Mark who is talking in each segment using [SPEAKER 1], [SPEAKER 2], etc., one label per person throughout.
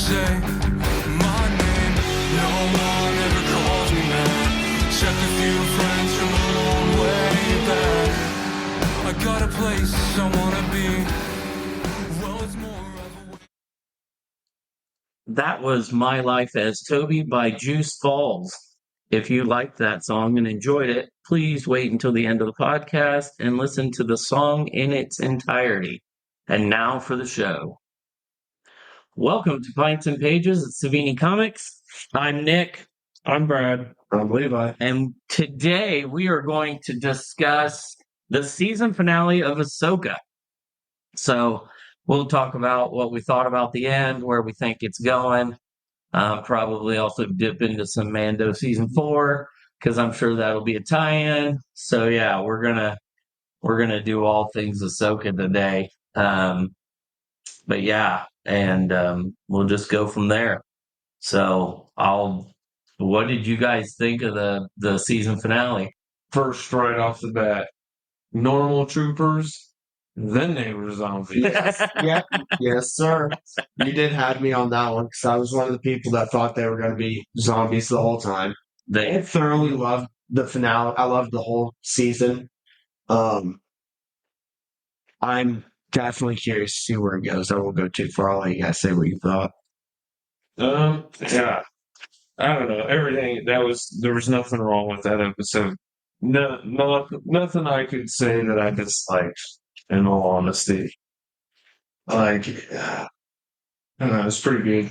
[SPEAKER 1] say my name. No one ever calls me man, except a few friends from a long way back. I got a place I wanna be. Well, it's more of a...
[SPEAKER 2] That was My Life as Toby by Juice Falls. If you liked that song and enjoyed it, please wait until the end of the podcast and listen to the song in its entirety. And now for the show. Welcome to Pints and Pages at Savini Comics. I'm Nick.
[SPEAKER 3] I'm Brad.
[SPEAKER 4] I'm Levi.
[SPEAKER 2] And today we are going to discuss the season finale of Ahsoka. So we'll talk about what we thought about the end, where we think it's going. Probably also dip into some Mando season 4 because I'm sure that'll be a tie-in. So yeah, we're gonna do all things Ahsoka today. But yeah, and we'll just go from there. So what did you guys think of the season finale?
[SPEAKER 3] First, right off the bat, normal troopers, then they were zombies.
[SPEAKER 4] Yes, sir. You did have me on that one because I was one of the people that thought they were going to be zombies the whole time. I thoroughly loved the finale. I loved the whole season. I'm definitely curious to see where it goes. I won't go too far. I'll let you guys say what you thought.
[SPEAKER 3] Yeah. I don't know. There was nothing wrong with that episode. Nothing I could say that I disliked, in all honesty. Like, I don't know, it's pretty good.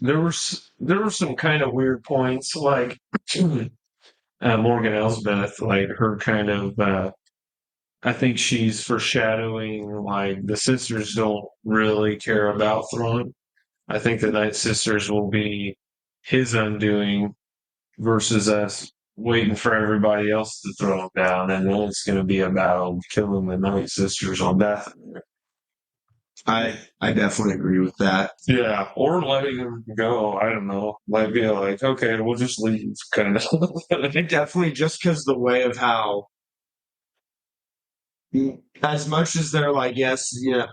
[SPEAKER 3] There were some kind of weird points, like Morgan Elsbeth, like her kind of, I think she's foreshadowing, like, the sisters don't really care about Thrawn. I think the Night Sisters will be his undoing versus us waiting for everybody else to throw him down, and then it's going to be about killing the Night Sisters on Dathomir.
[SPEAKER 4] I definitely agree with that.
[SPEAKER 3] Yeah, or letting them go. I don't know. Might be like, okay, we'll just leave, kind of.
[SPEAKER 4] Definitely, just because the way of how, as much as they're like, yes, yeah.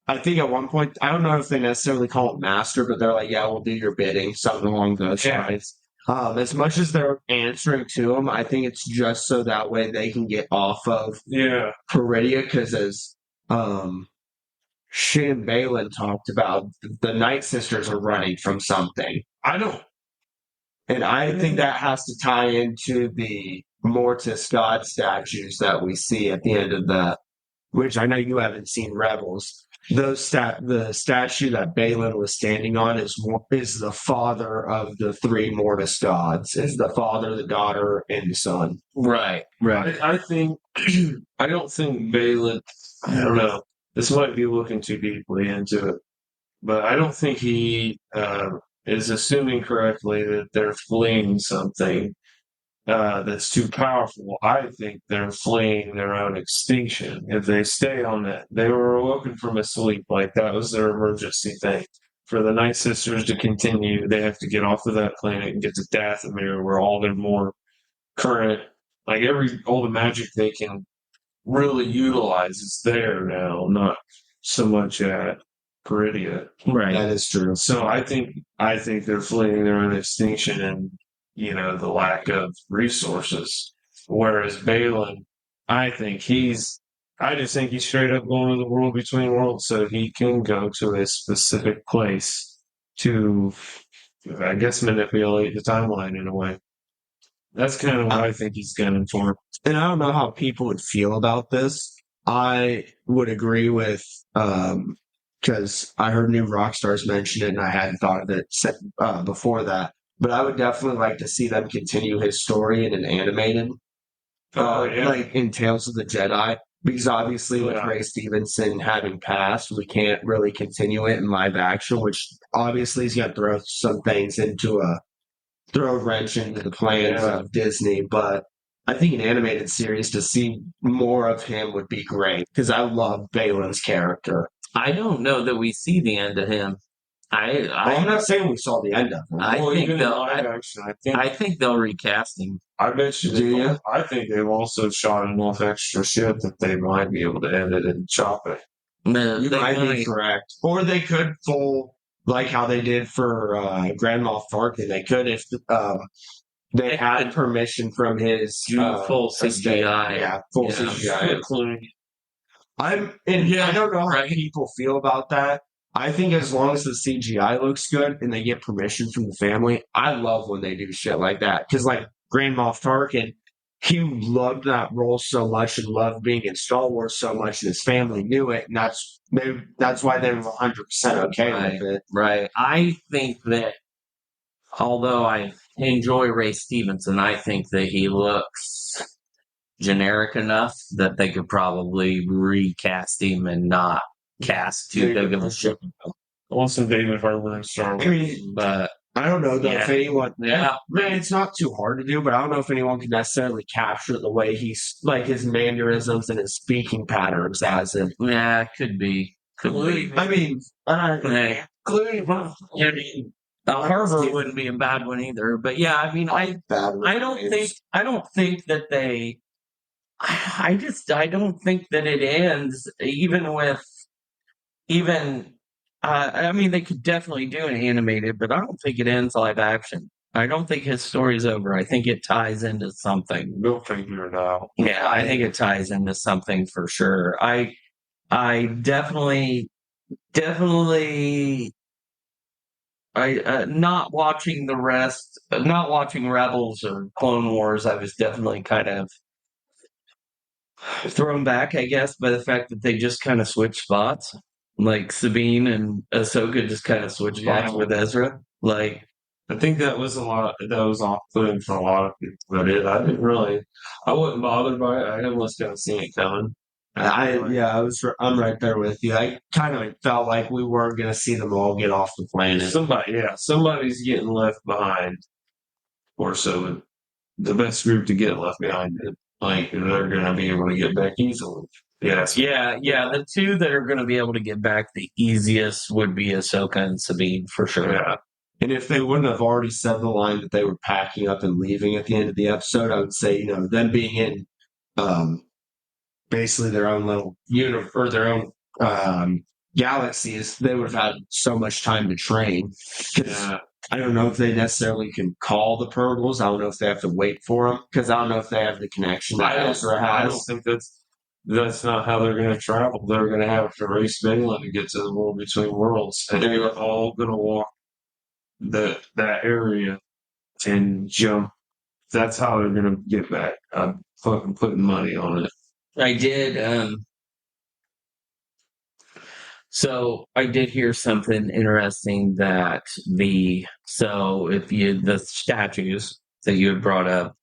[SPEAKER 4] I think at one point, I don't know if they necessarily call it master, but they're like, yeah, we'll do your bidding, something along those lines. As much as they're answering to them, I think it's just so that way they can get off of Peridia, because as Shin Balin talked about, the Night Sisters are running from something. And I think that has to tie into the Mortis God statues that we see at the end of which I know you haven't seen Rebels. The statue that Balin was standing on is the father of the three Mortis gods. Is the father, the daughter, and the son.
[SPEAKER 2] Right.
[SPEAKER 3] I think I don't think Balin. I don't know. This might be looking too deeply into it, but I don't think he is assuming correctly that they're fleeing something that's too powerful. I think they're fleeing their own extinction. If they stay on that, they were awoken from a sleep, like that was their emergency thing. For the Night Sisters to continue, they have to get off of that planet and get to Dathomir, where all their more current, like all the magic they can really utilize is there now, not so much at Peridia.
[SPEAKER 2] Right.
[SPEAKER 4] That is true.
[SPEAKER 3] So I think they're fleeing their own extinction and, the lack of resources. Whereas Balin, I just think he's straight up going to the world between worlds so he can go to a specific place to, I guess, manipulate the timeline in a way. That's kind of what I think he's gunning for.
[SPEAKER 4] And I don't know how people would feel about this. I would agree with, because I heard New Rockstars mention it and I hadn't thought of it before that. But I would definitely like to see them continue his story in an animated, like in Tales of the Jedi. Because obviously with Ray Stevenson having passed, we can't really continue it in live action, which obviously is going to throw some things throw a wrench into the plans of Disney. But I think an animated series to see more of him would be great, because I love Balin's character.
[SPEAKER 2] I don't know that we see the end of him.
[SPEAKER 4] I'm not saying we saw the end of him.
[SPEAKER 2] I think they'll recast him.
[SPEAKER 3] I bet you do. I think they've also shot enough extra shit that they might be able to edit and chop it.
[SPEAKER 4] You might be correct. Or they could pull like how they did for Grand Moff Tarkin. They could if they had permission from his
[SPEAKER 2] Do full
[SPEAKER 4] estate.
[SPEAKER 2] CGI.
[SPEAKER 4] Yeah, full
[SPEAKER 2] Yeah.
[SPEAKER 4] CGI. I don't know how people feel about that. I think as long as the CGI looks good and they get permission from the family, I love when they do shit like that. Because like Grand Moff Tarkin, he loved that role so much and loved being in Star Wars so much, and his family knew it, and that's why they were 100% okay with it.
[SPEAKER 2] Right. I think that although I enjoy Ray Stevenson, I think that he looks generic enough that they could probably recast him and not cast too big of a ship.
[SPEAKER 3] I want some David Harbour in Star Wars.
[SPEAKER 4] I mean,
[SPEAKER 2] But
[SPEAKER 4] I don't know though if anyone.
[SPEAKER 2] Yeah.
[SPEAKER 4] Man, it's not too hard to do, but I don't know if anyone can necessarily capture the way he's like his mannerisms and his speaking patterns as him.
[SPEAKER 2] yeah, could be. Could be.
[SPEAKER 4] I mean,
[SPEAKER 2] Hey, I mean, Harvard wouldn't be a bad one either. But yeah, I mean, I don't think that they. I don't think that it ends even with even. I mean, they could definitely do an animated, but I don't think it ends live action. I don't think his story's over. I think it ties into something.
[SPEAKER 3] We'll figure it out.
[SPEAKER 2] Yeah, I think it ties into something for sure. I definitely, not watching the rest, not watching Rebels or Clone Wars. I was definitely kind of thrown back, I guess, by the fact that they just kind of switched spots. Like Sabine and Ahsoka just kind of switched spots with Ezra. Like,
[SPEAKER 3] I think that was off-putting for a lot of people. But I wasn't bothered by it. I almost kind of seen it coming.
[SPEAKER 4] I'm right there with you. I kind of felt like we weren't going to see them all get off the planet.
[SPEAKER 3] Somebody's getting left behind. Or so the best group to get left behind, like they're going to be able to get back easily. Yes.
[SPEAKER 2] Yeah. The two that are going to be able to get back the easiest would be Ahsoka and Sabine for sure.
[SPEAKER 3] Yeah.
[SPEAKER 4] And if they wouldn't have already said the line that they were packing up and leaving at the end of the episode, I would say, them being in basically their own little universe or their own galaxies, they would have had so much time to train.
[SPEAKER 3] Yeah.
[SPEAKER 4] I don't know if they necessarily can call the Purgles. I don't know if they have to wait for them because I don't know if they have the connection that Ezra has.
[SPEAKER 3] I don't think that's not how they're going to travel. They're going to have to race Balin to get to the world between worlds, and they're all going to walk that area and jump. That's how they're going to get back. I'm fucking putting money on it.
[SPEAKER 2] I did. So I did hear something interesting that the statues that you had brought up.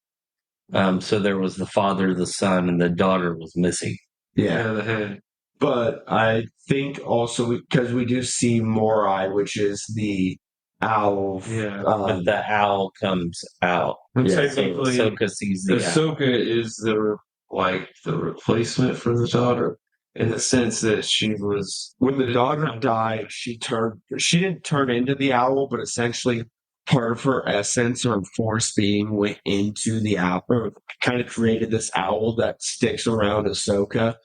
[SPEAKER 2] So there was the father, the son, and the daughter was missing.
[SPEAKER 4] Yeah.
[SPEAKER 3] The head.
[SPEAKER 4] But I think also because we do see Morai, which is the owl.
[SPEAKER 3] Yeah.
[SPEAKER 2] But the owl comes out.
[SPEAKER 3] Technically,
[SPEAKER 2] so Ahsoka sees the owl.
[SPEAKER 3] Ahsoka is the replacement for the daughter in the sense that she was
[SPEAKER 4] When the daughter died, she didn't turn into the owl, but essentially part of her essence or force being went into the owl, or kind of created this owl that sticks around Ahsoka,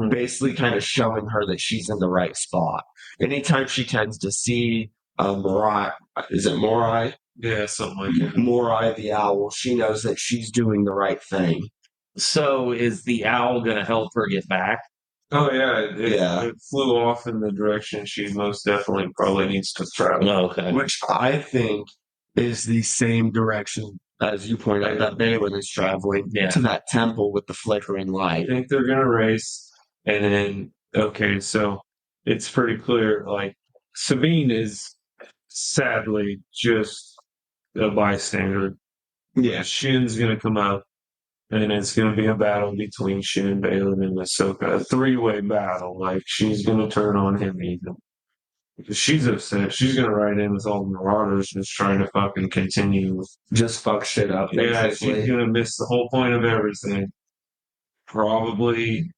[SPEAKER 4] basically kind of showing her that she's in the right spot. Anytime she tends to see Morai, is it Morai?
[SPEAKER 3] Yeah, something like that.
[SPEAKER 4] Morai the owl, she knows that she's doing the right thing.
[SPEAKER 2] So is the owl going to help her get back?
[SPEAKER 3] Oh yeah, it flew off in the direction she most definitely probably needs to travel.
[SPEAKER 2] Oh, okay.
[SPEAKER 4] Which I think is the same direction as you pointed out that Balin is traveling to that temple with the flickering light.
[SPEAKER 3] I think they're gonna race, and then so it's pretty clear. Like Sabine is sadly just a bystander.
[SPEAKER 4] Yeah,
[SPEAKER 3] Shin's gonna come out. And it's going to be a battle between Shin, Balin, and Ahsoka. A three-way battle. Like, she's going to turn on him even. Because she's upset. She's going to ride in with all the Marauders just trying to fucking continue.
[SPEAKER 4] Just fuck shit up, basically.
[SPEAKER 3] Yeah, she's going to miss the whole point of everything. Probably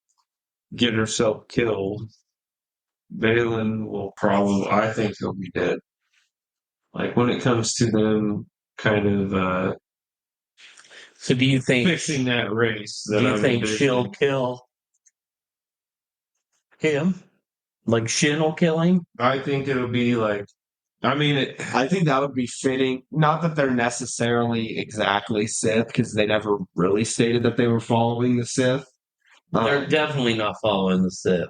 [SPEAKER 3] get herself killed. Balin will I think he'll be dead. Like, when it comes to them kind of,
[SPEAKER 2] so do you think
[SPEAKER 3] fixing that race?
[SPEAKER 2] Do you think she'll kill him? Like Shin will kill him.
[SPEAKER 3] I think it'll be like, I mean,
[SPEAKER 4] I think that would be fitting. Not that they're necessarily exactly Sith, because they never really stated that they were following the Sith.
[SPEAKER 2] They're definitely not following the Sith.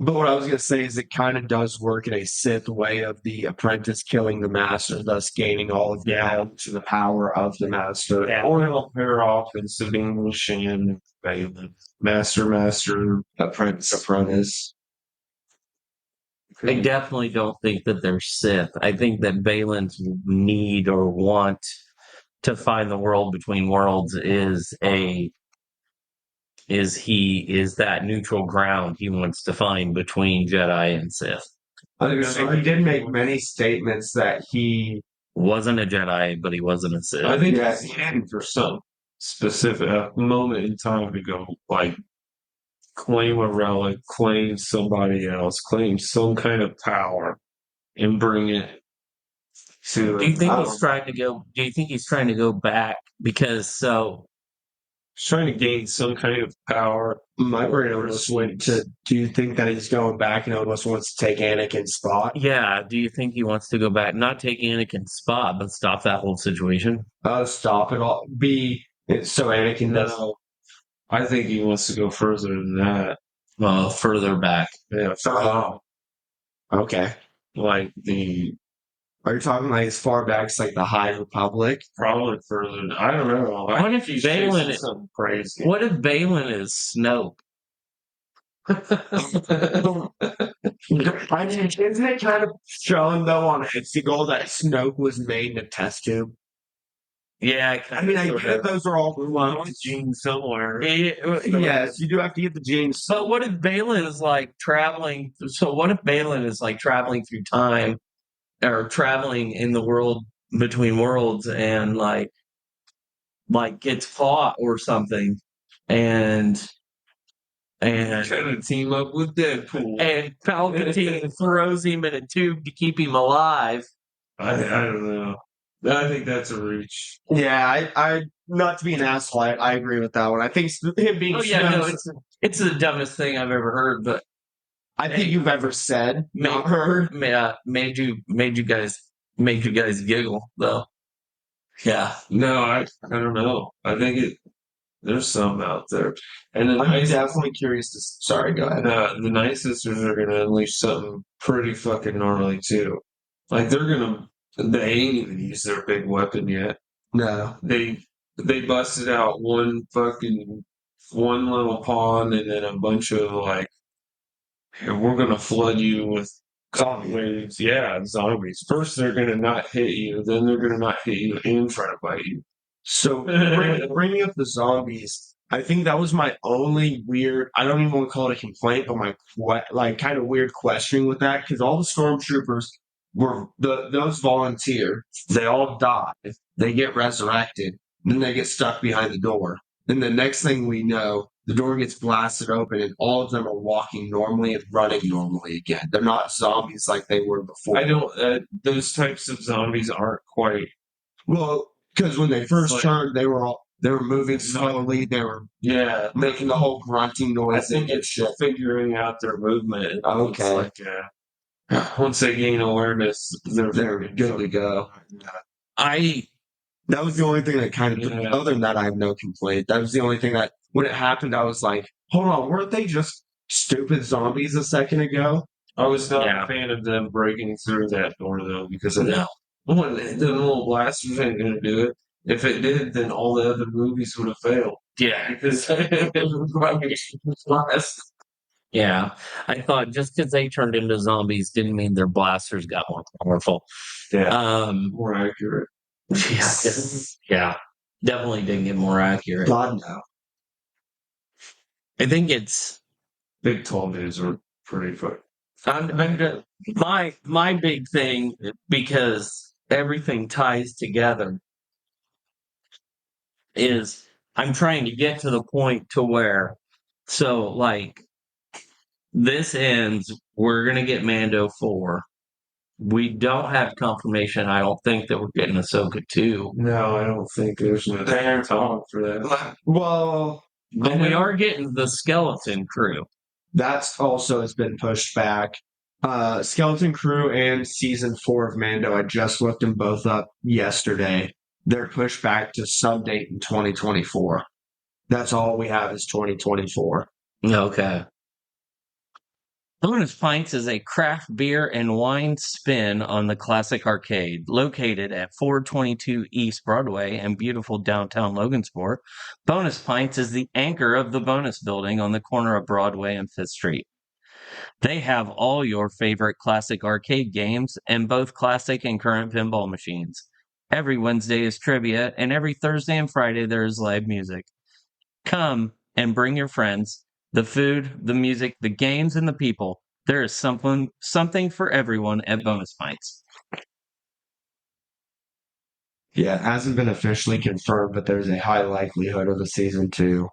[SPEAKER 4] But what I was going to say is it kind of does work in a Sith way of the apprentice killing the master, thus gaining all of the knowledge and the power of the master.
[SPEAKER 2] Yeah.
[SPEAKER 3] or he'll pair off in Sabine, Shan, Balin, master,
[SPEAKER 4] Apprentice.
[SPEAKER 2] I definitely don't think that they're Sith. I think that Balin's need or want to find the world between worlds is that neutral ground he wants to find between Jedi and Sith.
[SPEAKER 4] He did make many statements that he
[SPEAKER 2] Wasn't a Jedi, but he wasn't a Sith.
[SPEAKER 3] I think
[SPEAKER 4] Yeah.
[SPEAKER 3] he's heading for some specific moment in time to go, like, claim a relic, claim somebody else, claim some kind of power, and bring it to.
[SPEAKER 2] Do you think
[SPEAKER 4] I
[SPEAKER 2] he's trying to go? Do you think he's trying to go back? Because
[SPEAKER 3] He's trying to gain some kind of power.
[SPEAKER 4] my brain almost went to. Do you think that he's going back and almost wants to take Anakin's spot?
[SPEAKER 2] yeah, do you think he wants to go back, not take Anakin's spot, but stop that whole situation?
[SPEAKER 4] Stop it all. So Anakin does.
[SPEAKER 3] No, I think he wants to go further than that.
[SPEAKER 2] Well, further back.
[SPEAKER 3] Yeah,
[SPEAKER 4] Okay.
[SPEAKER 3] like the
[SPEAKER 4] Are you talking like as far back as like the High Republic?
[SPEAKER 3] probably further. I don't know.
[SPEAKER 2] What if
[SPEAKER 3] he's
[SPEAKER 2] Balin
[SPEAKER 3] chasing
[SPEAKER 2] is-
[SPEAKER 3] something crazy?
[SPEAKER 2] What if Balin is Snoke?
[SPEAKER 4] I mean, isn't it kind of shown though on Exegol that Snoke was made in a test tube?
[SPEAKER 2] Yeah,
[SPEAKER 4] I mean, I get those are all
[SPEAKER 3] Gene somewhere.
[SPEAKER 4] Yes, you do have to get the genes.
[SPEAKER 2] So what if Balin is like traveling? So what if Balin is like traveling through time, or traveling in the world between worlds, and like gets caught or something, and
[SPEAKER 3] Kind of team up with Deadpool.
[SPEAKER 2] and Palpatine throws him in a tube to keep him alive.
[SPEAKER 3] I don't know. I think that's a reach.
[SPEAKER 4] Yeah, I not to be an asshole, I agree with that one. I think him being
[SPEAKER 2] Oh yeah, no,
[SPEAKER 4] Snoke's-
[SPEAKER 2] it's the dumbest thing I've ever heard, but
[SPEAKER 4] I think you've ever said,
[SPEAKER 2] Made-
[SPEAKER 4] not heard.
[SPEAKER 2] made you guys giggle though. Yeah,
[SPEAKER 3] No, I don't know. I think there's some out there. And then
[SPEAKER 4] I'm definitely curious to. Sorry, go ahead.
[SPEAKER 3] the Night Sisters are gonna unleash something pretty fucking gnarly too. Like they ain't even used their big weapon yet.
[SPEAKER 4] No,
[SPEAKER 3] They busted out one little pawn and then a bunch of like, "Hey, we're gonna flood you with zombies." Yeah, zombies. First they're gonna not hit you, then they're gonna not hit you and try to bite you.
[SPEAKER 4] so bringing up the zombies, I think that was my only weird. I don't even want to call it a complaint, but my kind of weird questioning with that because all the stormtroopers were those volunteers. They all die. They get resurrected. Then they get stuck behind the door. Then the next thing we know, the door gets blasted open, and all of them are walking normally and running normally again. They're not zombies like they were before.
[SPEAKER 3] I don't. Those types of zombies aren't quite.
[SPEAKER 4] Well, because when they first
[SPEAKER 3] Like-
[SPEAKER 4] turned, they were moving slowly. They were
[SPEAKER 3] Yeah,
[SPEAKER 4] making the whole grunting
[SPEAKER 3] I
[SPEAKER 4] noise
[SPEAKER 3] think
[SPEAKER 4] and
[SPEAKER 3] it's
[SPEAKER 4] shit.
[SPEAKER 3] figuring out their movement.
[SPEAKER 4] Okay.
[SPEAKER 3] It's like, once they gain awareness,
[SPEAKER 4] They're good to go.
[SPEAKER 2] I
[SPEAKER 4] That was the only thing that kind of.
[SPEAKER 3] Yeah.
[SPEAKER 4] Other than that, I have no complaint. That was the only thing that when it happened, I was like, "Hold on, weren't they just stupid zombies a second ago?"
[SPEAKER 3] I was not
[SPEAKER 2] Yeah.
[SPEAKER 3] a fan of them breaking through that door though, because of
[SPEAKER 2] no.
[SPEAKER 3] one, the little blasters ain't gonna do it. If it did, then all the other movies would have failed.
[SPEAKER 2] Yeah,
[SPEAKER 3] Because
[SPEAKER 2] yeah. I thought just because they turned into zombies didn't mean their blasters got more powerful.
[SPEAKER 3] yeah, more accurate.
[SPEAKER 2] Yeah, definitely didn't get more accurate.
[SPEAKER 4] God no.
[SPEAKER 2] I think it's
[SPEAKER 3] Big tall dudes are pretty fun.
[SPEAKER 2] my big thing, because everything ties together, is I'm trying to get to the point to where, so like this ends, we're gonna get Mando 4. We don't have confirmation. I don't think that we're getting Ahsoka 2.
[SPEAKER 3] No, I don't think there's no time for that.
[SPEAKER 4] Well,
[SPEAKER 2] But we are getting the skeleton crew.
[SPEAKER 4] That's also has been pushed back. Skeleton Crew and season 4 of Mando, I just looked them both up yesterday. They're pushed back to some date in 2024. That's all we have is 2024.
[SPEAKER 2] Okay. Bonus Pints is a craft beer and wine spin on the classic arcade, located at 422 East Broadway in beautiful downtown Logansport. Bonus Pints is the anchor of the Bonus Building on the corner of Broadway and 5th Street. They have all your favorite classic arcade games and both classic and current pinball machines. Every Wednesday is trivia, and every Thursday and Friday there is live music. Come and bring your friends. The food, the music, the games, and the people. There is something for everyone at Bonus Pints.
[SPEAKER 4] Yeah, it hasn't been officially confirmed, but there's a high likelihood of a season 2.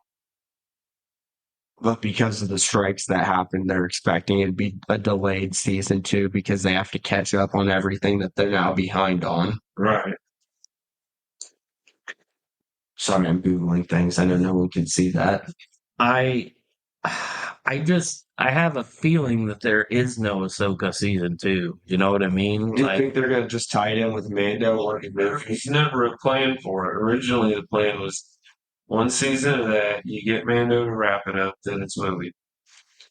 [SPEAKER 4] But because of the strikes that happened, they're expecting it to be a delayed season 2 because they have to catch up on everything that they're now behind on.
[SPEAKER 3] Right.
[SPEAKER 4] Sorry, I'm Googling things. I know no one can see that.
[SPEAKER 2] I have a feeling that there is no Ahsoka season 2. You know what I mean?
[SPEAKER 4] Do you think they're going to just tie it in with Mando or
[SPEAKER 3] There's never a plan for it. Originally, the plan was one season of that, you get Mando to wrap it up, then it's movie.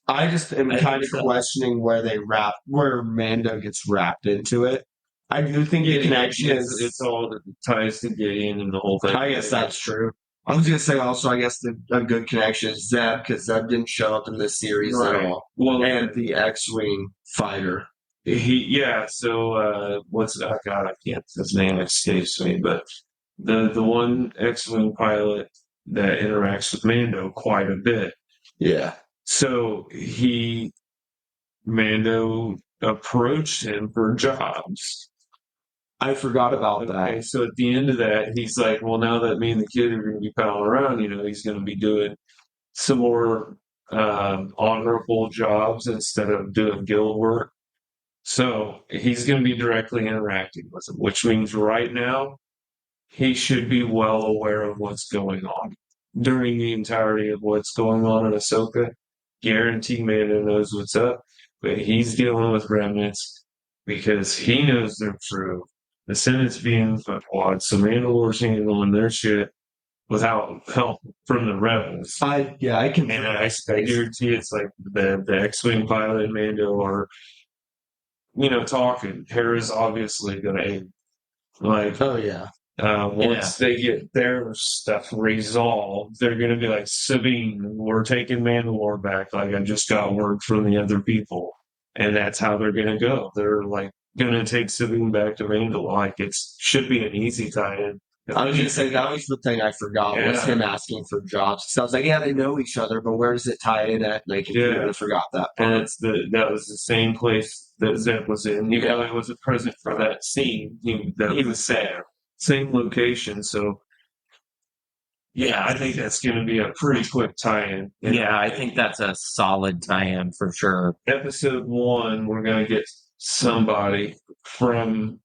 [SPEAKER 4] I just am
[SPEAKER 2] I
[SPEAKER 4] kind
[SPEAKER 2] think
[SPEAKER 4] of
[SPEAKER 2] so.
[SPEAKER 4] questioning where Mando gets wrapped into it. I do think the connection is.
[SPEAKER 3] It's all that ties to Gideon and the whole thing.
[SPEAKER 4] I guess that's true. I was going to say also, I guess a good connection is Zeb, because Zeb didn't show up in this series at all.
[SPEAKER 3] Well,
[SPEAKER 4] And the X-Wing fighter.
[SPEAKER 3] So what's God, I can't, his name escapes me, but the one X-Wing pilot that interacts with Mando quite a bit.
[SPEAKER 4] Yeah.
[SPEAKER 3] So Mando approached him for jobs.
[SPEAKER 4] I forgot about
[SPEAKER 3] Okay,
[SPEAKER 4] that.
[SPEAKER 3] so at the end of that, he's like, well, now that me and the kid are going to be palling around, he's going to be doing some more honorable jobs instead of doing guild work. So he's going to be directly interacting with him, which means right now he should be well aware of what's going on. During the entirety of what's going on in Ahsoka, guarantee Mando knows what's up, but he's dealing with remnants because he knows they're true. The Senate's being fuckwad, so Mandalore's handling their shit without help from the rebels.
[SPEAKER 4] I can.
[SPEAKER 3] And I guarantee it's like the X-Wing pilot and Mando are, talking. Hera's obviously going to aim. Like,
[SPEAKER 4] Oh, yeah.
[SPEAKER 3] once they get their stuff resolved, they're going to be like, Sabine, we're taking Mandalore back. Like, I just got word from the other people. And that's how they're going to go. They're like, going to take Sabine back to Mandalore. Like, it should be an easy tie-in.
[SPEAKER 4] I was going to say, that was the thing I forgot, was him asking for jobs. So I was like, yeah, they know each other, but where does it tie in at? And I completely forgot that.
[SPEAKER 3] And that was the same place that Zeb was in. It was a present for that scene. He was there. Same location. So, I think that's going to be a pretty quick tie-in.
[SPEAKER 2] Yeah, I think that's a solid tie-in for sure.
[SPEAKER 3] Episode 1, we're going to get somebody from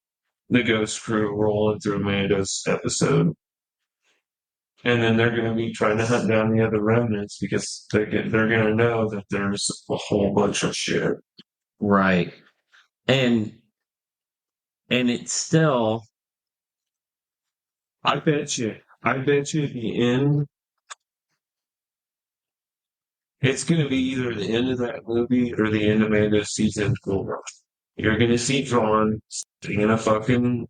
[SPEAKER 3] the Ghost Crew rolling through Mando's episode. And then they're going to be trying to hunt down the other remnants because they're going to know that there's a whole bunch of shit.
[SPEAKER 2] Right. And it's still,
[SPEAKER 3] I bet you at the end, it's going to be either the end of that movie or the end of Mando's season 4. You're going to see Thrawn sitting in a fucking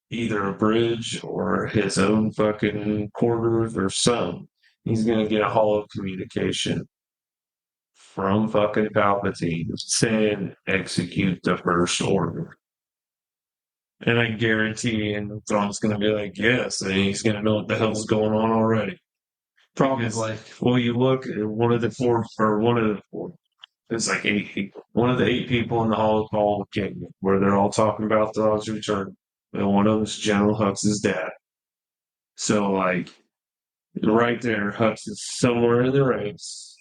[SPEAKER 3] either a bridge or his own fucking quarters or something. He's going to get a hollow communication from fucking Palpatine saying, execute the First Order. And I guarantee, and Thrawn's going to be like, yes, and he's going to know what the hell's going on already.
[SPEAKER 4] Probably.
[SPEAKER 3] Well, you look at one of the four, it's like 8 people. One of the 8 people in the Hall of Call where they're all talking about Thrawn's return. And one of them is General Hux's dad. So, like, right there, Hux is somewhere in the ranks.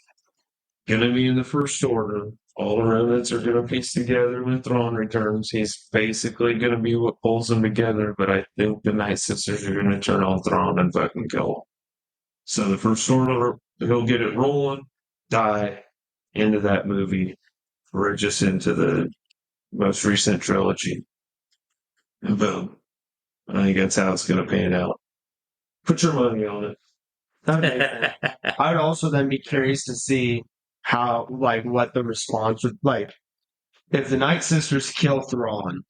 [SPEAKER 3] Gonna be in the First Order. All the remnants are gonna piece together when Thrawn returns. He's basically gonna be what pulls them together, but I think the Night Sisters are gonna turn on Thrawn and fucking kill him. So the First Order, he'll get it rolling, die, into that movie or just into the most recent trilogy. And boom. I think that's how it's going to pan out. Put your money on it.
[SPEAKER 4] That makes sense. I would also then be curious to see how, like, what the response would like. If the Night Sisters kill Thrawn,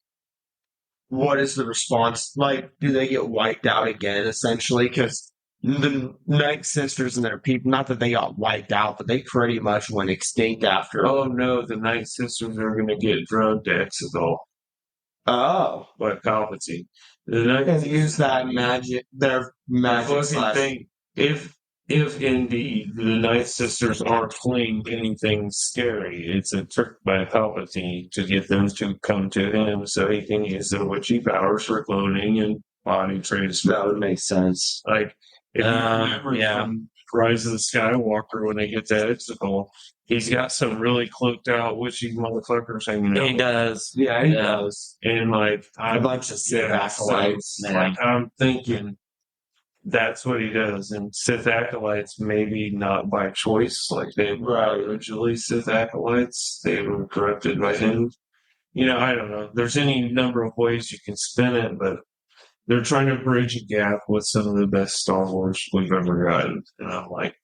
[SPEAKER 4] what is the response? Like, do they get wiped out again, essentially? Because the Night Sisters and their people, not that they got wiped out, but they pretty much went extinct after.
[SPEAKER 3] Oh no, the Night Sisters are going to get drugged to Exegol
[SPEAKER 4] Oh.
[SPEAKER 3] by Palpatine. The Night
[SPEAKER 4] And use that magic, their magic
[SPEAKER 3] fucking
[SPEAKER 4] slash.
[SPEAKER 3] thing. If indeed the Night Sisters aren't playing anything scary, it's a trick by Palpatine to get them to come to him so he can use the witchy powers for cloning and body transfer.
[SPEAKER 4] That would make sense.
[SPEAKER 3] Like if you remember from Rise of the Skywalker when they get to Exegol, he's got some really cloaked out witchy motherfuckers hanging out.
[SPEAKER 2] He does.
[SPEAKER 4] Yeah, he does.
[SPEAKER 3] And like
[SPEAKER 4] A bunch of Sith acolytes.
[SPEAKER 3] Like I'm thinking that's what he does. And Sith acolytes, maybe not by choice, like they were originally Sith acolytes. They were corrupted by him. I don't know. There's any number of ways you can spin it, but they're trying to bridge a gap with some of the best Star Wars we've ever gotten. And I'm like,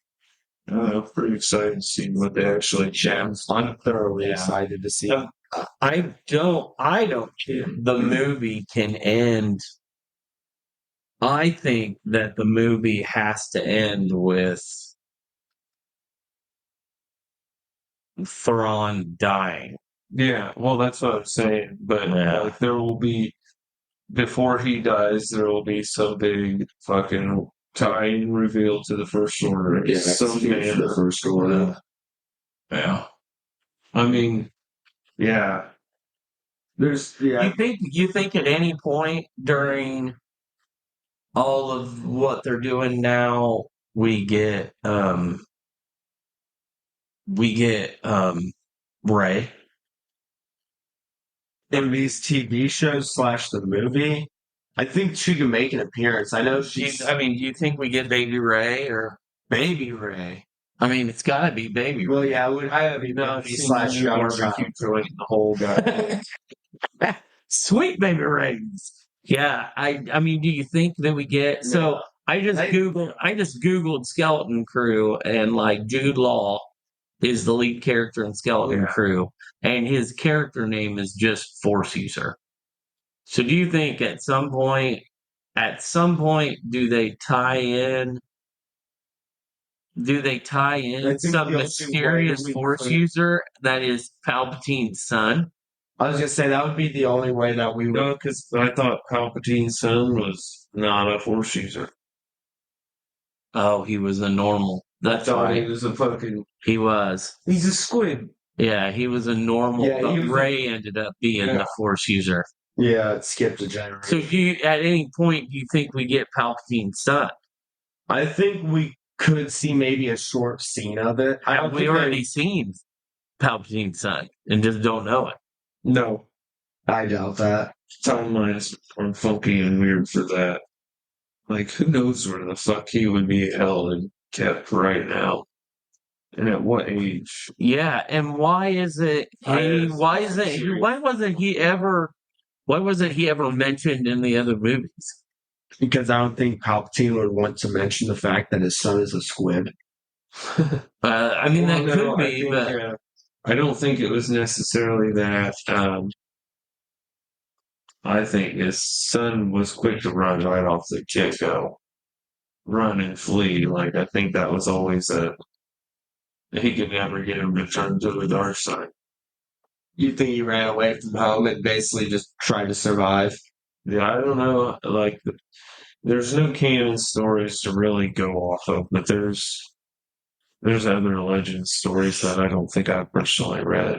[SPEAKER 3] pretty excited to see what they actually jam.
[SPEAKER 4] I'm thoroughly excited to see.
[SPEAKER 2] I don't think the movie can end. I think that the movie has to end with Thrawn dying.
[SPEAKER 3] Yeah, well, that's what I'm saying. But like, there will be, before he dies, there will be some big fucking tie-in reveal to the First Order.
[SPEAKER 4] Yeah,
[SPEAKER 3] some man.
[SPEAKER 4] the First Order.
[SPEAKER 3] Yeah. I mean, yeah.
[SPEAKER 4] There's
[SPEAKER 2] You think at any point during all of what they're doing now, we get Rey
[SPEAKER 4] in these TV shows / the movie. I think she can make an appearance. I know she's.
[SPEAKER 2] do you think we get Baby Rey or Baby Rey? I mean, it's got to be Baby Rey.
[SPEAKER 4] Well, yeah, I have / young
[SPEAKER 3] Barbecue joint the whole guy.
[SPEAKER 2] Sweet Baby Rey's. Yeah, I mean, do you think that we get so? I just googled Skeleton Crew, and like Jude Law is the lead character in Skeleton Crew, and his character name is just Force User. So do you think at some point do they tie in some mysterious Force user that is Palpatine's son?
[SPEAKER 4] I was gonna say that would be the only way that we would.
[SPEAKER 3] No, because I thought Palpatine's son was not a Force user.
[SPEAKER 2] Oh, he was a normal. That's right.
[SPEAKER 3] He was a fucking.
[SPEAKER 2] He was.
[SPEAKER 3] He's a squid.
[SPEAKER 2] Yeah, he was a normal.
[SPEAKER 4] Yeah,
[SPEAKER 2] but Rey ended up being the Force user.
[SPEAKER 4] Yeah, it skipped a generation.
[SPEAKER 2] So, at any point, do you think we get Palpatine's son?
[SPEAKER 4] I think we could see maybe a short scene of it.
[SPEAKER 2] We already seen Palpatine's son and just don't know it.
[SPEAKER 3] No,
[SPEAKER 4] I doubt that.
[SPEAKER 3] Timelines are funky and weird for that. Like, who knows where the fuck he would be held and kept right now? And at what age?
[SPEAKER 2] Yeah, and why wasn't he ever mentioned in the other movies?
[SPEAKER 4] Because I don't think Palpatine would want to mention the fact that his son is a squid.
[SPEAKER 2] I mean, that could be, but
[SPEAKER 3] I don't think it was necessarily that. I think his son was quick to run right off the get-go. Run and flee. Like, I think that was always he could never get him to turn to the dark side.
[SPEAKER 4] You think he ran away from home and basically just tried to survive?
[SPEAKER 3] Yeah, I don't know. Like, there's no canon stories to really go off of, but there's other legend stories that I don't think I've personally read.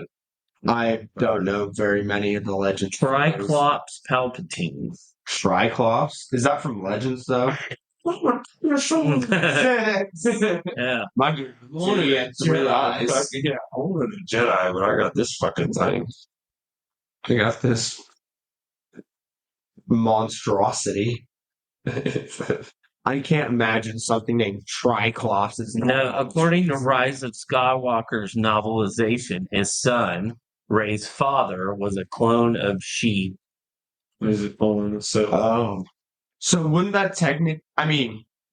[SPEAKER 4] I don't know very many of the legends.
[SPEAKER 2] Triclops Palpatine.
[SPEAKER 4] Triclops? Is that from Legends, though?
[SPEAKER 2] Yeah.
[SPEAKER 4] My Jedi had 3 eyes.
[SPEAKER 3] Yeah, I wanted a Jedi, but I got this fucking thing. I got this
[SPEAKER 4] Monstrosity. I can't imagine something named Triclops is
[SPEAKER 2] No, according to Rise of Skywalker's novelization, his son, Rey's father, was a clone of She.
[SPEAKER 3] Is it pulling? So
[SPEAKER 4] So wouldn't that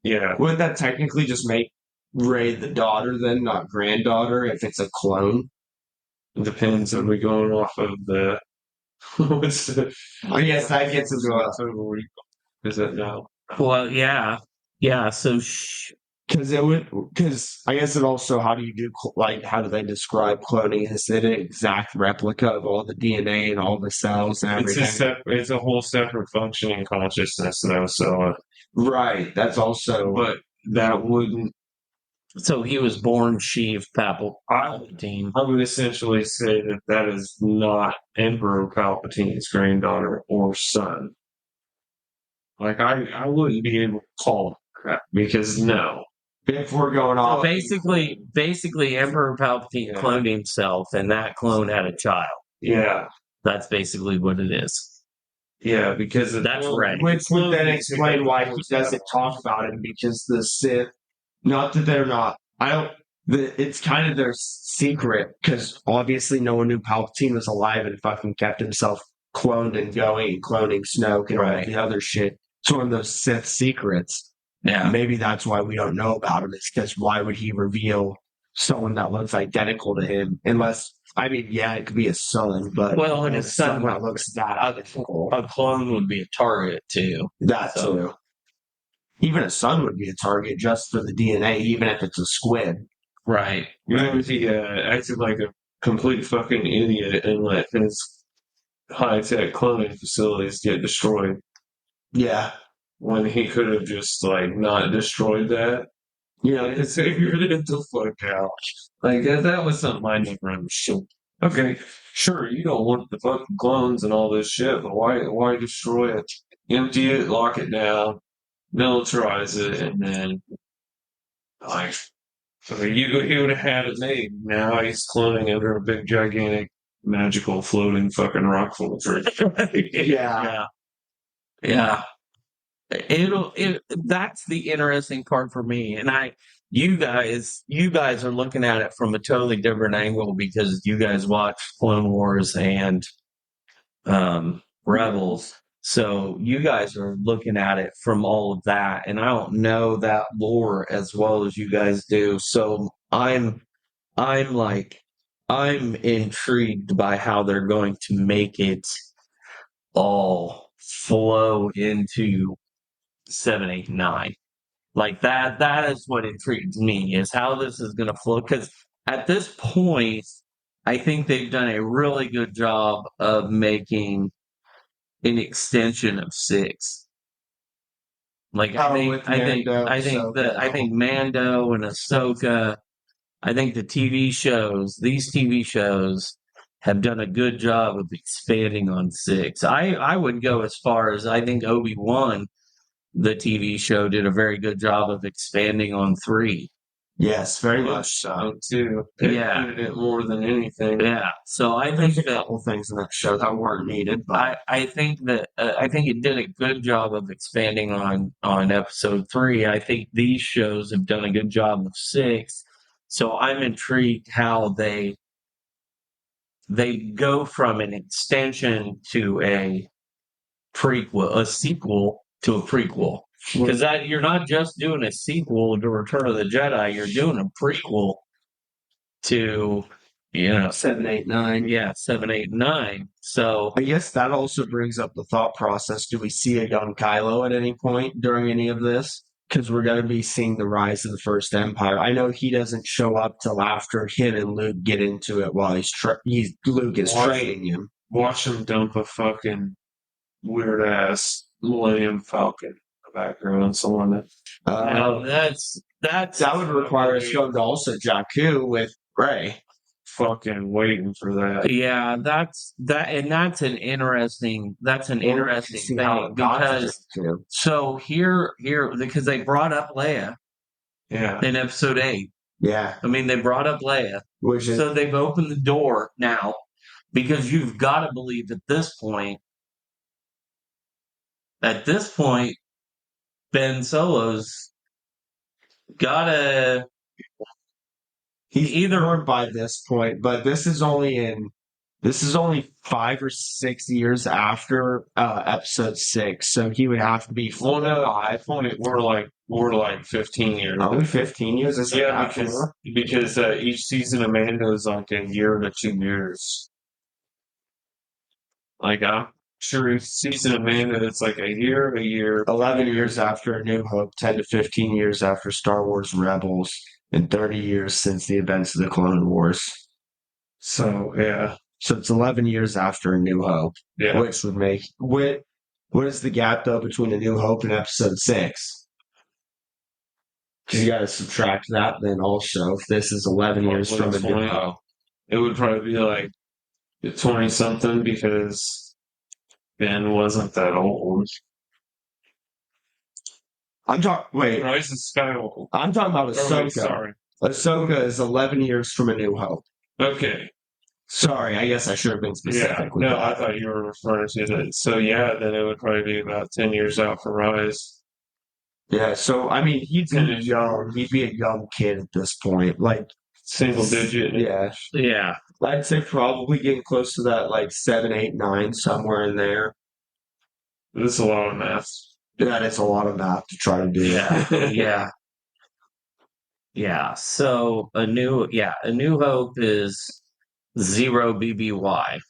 [SPEAKER 3] yeah,
[SPEAKER 4] wouldn't that technically just make Ray the daughter then, not granddaughter, if it's a clone?
[SPEAKER 3] it depends. Are we going off of the what's the?
[SPEAKER 4] I guess that gets into
[SPEAKER 3] Is it now?
[SPEAKER 2] Well, yeah. Yeah, so
[SPEAKER 4] because I guess it also, how do you do how do they describe cloning? Is it an exact replica of all the DNA and all the cells and everything?
[SPEAKER 3] It's a whole separate functioning consciousness though. So,
[SPEAKER 4] Right. That's also
[SPEAKER 3] but that wouldn't.
[SPEAKER 2] so he was born Sheev Palpatine.
[SPEAKER 3] I would essentially say that that is not Emperor Palpatine's granddaughter or son. Like I wouldn't be able to call it that because no.
[SPEAKER 4] if we're going
[SPEAKER 2] So
[SPEAKER 4] off.
[SPEAKER 2] basically, Emperor Palpatine cloned himself, and that clone had a child.
[SPEAKER 3] Yeah,
[SPEAKER 2] That's basically what it is.
[SPEAKER 3] yeah, because
[SPEAKER 2] That's right.
[SPEAKER 4] Which would then explain why he doesn't talk about it, because the Sith, not that they're not, it's kind of their secret, because obviously no one knew Palpatine was alive and fucking kept himself cloned and going and cloning Snoke and all the other shit. It's one of those Sith secrets.
[SPEAKER 2] Yeah.
[SPEAKER 4] Maybe that's why we don't know about him. It's because why would he reveal someone that looks identical to him? Unless, it could be his son, but
[SPEAKER 2] Well, and his son
[SPEAKER 4] that looks that identical.
[SPEAKER 2] A clone would be a target too.
[SPEAKER 4] That too. Even a son would be a target just for the DNA, even if it's a squid.
[SPEAKER 2] Right.
[SPEAKER 3] Even if he acted like a complete fucking idiot and let his high-tech cloning facilities get destroyed
[SPEAKER 4] Yeah.
[SPEAKER 3] when he could have just like not destroyed that. And figured it the fuck out. Like that was something I never understood. Okay, sure, you don't want the fucking clones and all this shit, but why destroy it? Empty it, lock it down, militarize it, and then like so he would have had it made. Now he's cloning under a big gigantic magical floating fucking rock full of fruit.
[SPEAKER 2] Yeah. That's the interesting part for me. And you guys are looking at it from a totally different angle because you guys watch Clone Wars and Rebels. So you guys are looking at it from all of that. And I don't know that lore as well as you guys do. So I'm intrigued by how they're going to make it all flow into 7, 8, 9. Like that is what intrigues me, is how this is going to flow. Because at this point, I think they've done a really good job of making an extension of 6. Like I think Mando and Ahsoka, I think these TV shows have done a good job of expanding on 6. I would go as far as I think Obi-Wan, the TV show, did a very good job of expanding on 3.
[SPEAKER 4] Yes, very much so
[SPEAKER 3] too. It needed it more than anything.
[SPEAKER 2] Yeah. So I think
[SPEAKER 4] a couple things in that show that weren't needed, but
[SPEAKER 2] I think it did a good job of expanding on episode 3. I think these shows have done a good job of 6. So I'm intrigued how they go from an extension to a sequel to a prequel. Because you're not just doing a sequel to Return of the Jedi, you're doing a prequel to
[SPEAKER 4] 7, 8, 9.
[SPEAKER 2] Yeah, 7, 8, 9. So
[SPEAKER 4] I guess that also brings up the thought process. Do we see a young Kylo at any point during any of this? Because we're going to be seeing the rise of the First Empire. I know he doesn't show up till after him and Luke get into it while Luke is training him.
[SPEAKER 3] Watch him dump a fucking weird ass Millennium Falcon in the background. Someone
[SPEAKER 2] that
[SPEAKER 4] would require us going to also Jakku with Rey.
[SPEAKER 3] Fucking waiting for that.
[SPEAKER 2] Yeah, that's an interesting thing, because so here because they brought up Leia in episode 8.
[SPEAKER 4] Yeah.
[SPEAKER 2] I mean, they brought up Leia. So they've opened the door now, because you've got to believe at this point, Ben Solo's gotta
[SPEAKER 4] He's
[SPEAKER 2] either
[SPEAKER 4] born by this point, but this is only 5 or 6 years after episode 6, so he would have to be
[SPEAKER 3] Well, no, I thought we're like 15 years.
[SPEAKER 4] only 15 years. Is
[SPEAKER 3] Yeah, because each season of Mando is like a year to 2 years. Like I'm sure each season of Mando it's like a year,
[SPEAKER 4] 11 years after A New Hope, 10 to 15 years after Star Wars Rebels, and 30 years since the events of the Clone Wars.
[SPEAKER 3] So yeah,
[SPEAKER 4] So it's 11 years after A New Hope,
[SPEAKER 3] yeah.
[SPEAKER 4] which would make what is the gap though between A New Hope and Episode 6? Because you got to subtract that then also. If this is 11 years from A New
[SPEAKER 3] 20,
[SPEAKER 4] Hope,
[SPEAKER 3] it would probably be like 20 something because Ben wasn't that old.
[SPEAKER 4] I'm talking. Wait,
[SPEAKER 3] Rise of Skywalker.
[SPEAKER 4] I'm talking about
[SPEAKER 3] Oh,
[SPEAKER 4] Ahsoka.
[SPEAKER 3] wait, sorry.
[SPEAKER 4] Ahsoka is 11 years from A New Hope.
[SPEAKER 3] Okay.
[SPEAKER 4] Sorry, I guess I should have been specific.
[SPEAKER 3] Yeah.
[SPEAKER 4] with
[SPEAKER 3] No,
[SPEAKER 4] that.
[SPEAKER 3] I thought you were referring to that. So yeah, then it would probably be about 10 years out for Rise.
[SPEAKER 4] Yeah, so I mean, he'd be young. He'd be a young kid at this point, like
[SPEAKER 3] Single digit.
[SPEAKER 4] yeah.
[SPEAKER 2] yeah.
[SPEAKER 4] I'd say probably getting close to that, like 7, 8, 9, somewhere in there.
[SPEAKER 3] This is a lot of math.
[SPEAKER 4] That is a lot of math to try to do.
[SPEAKER 2] Yeah. Yeah. So a new hope is 0 BBY.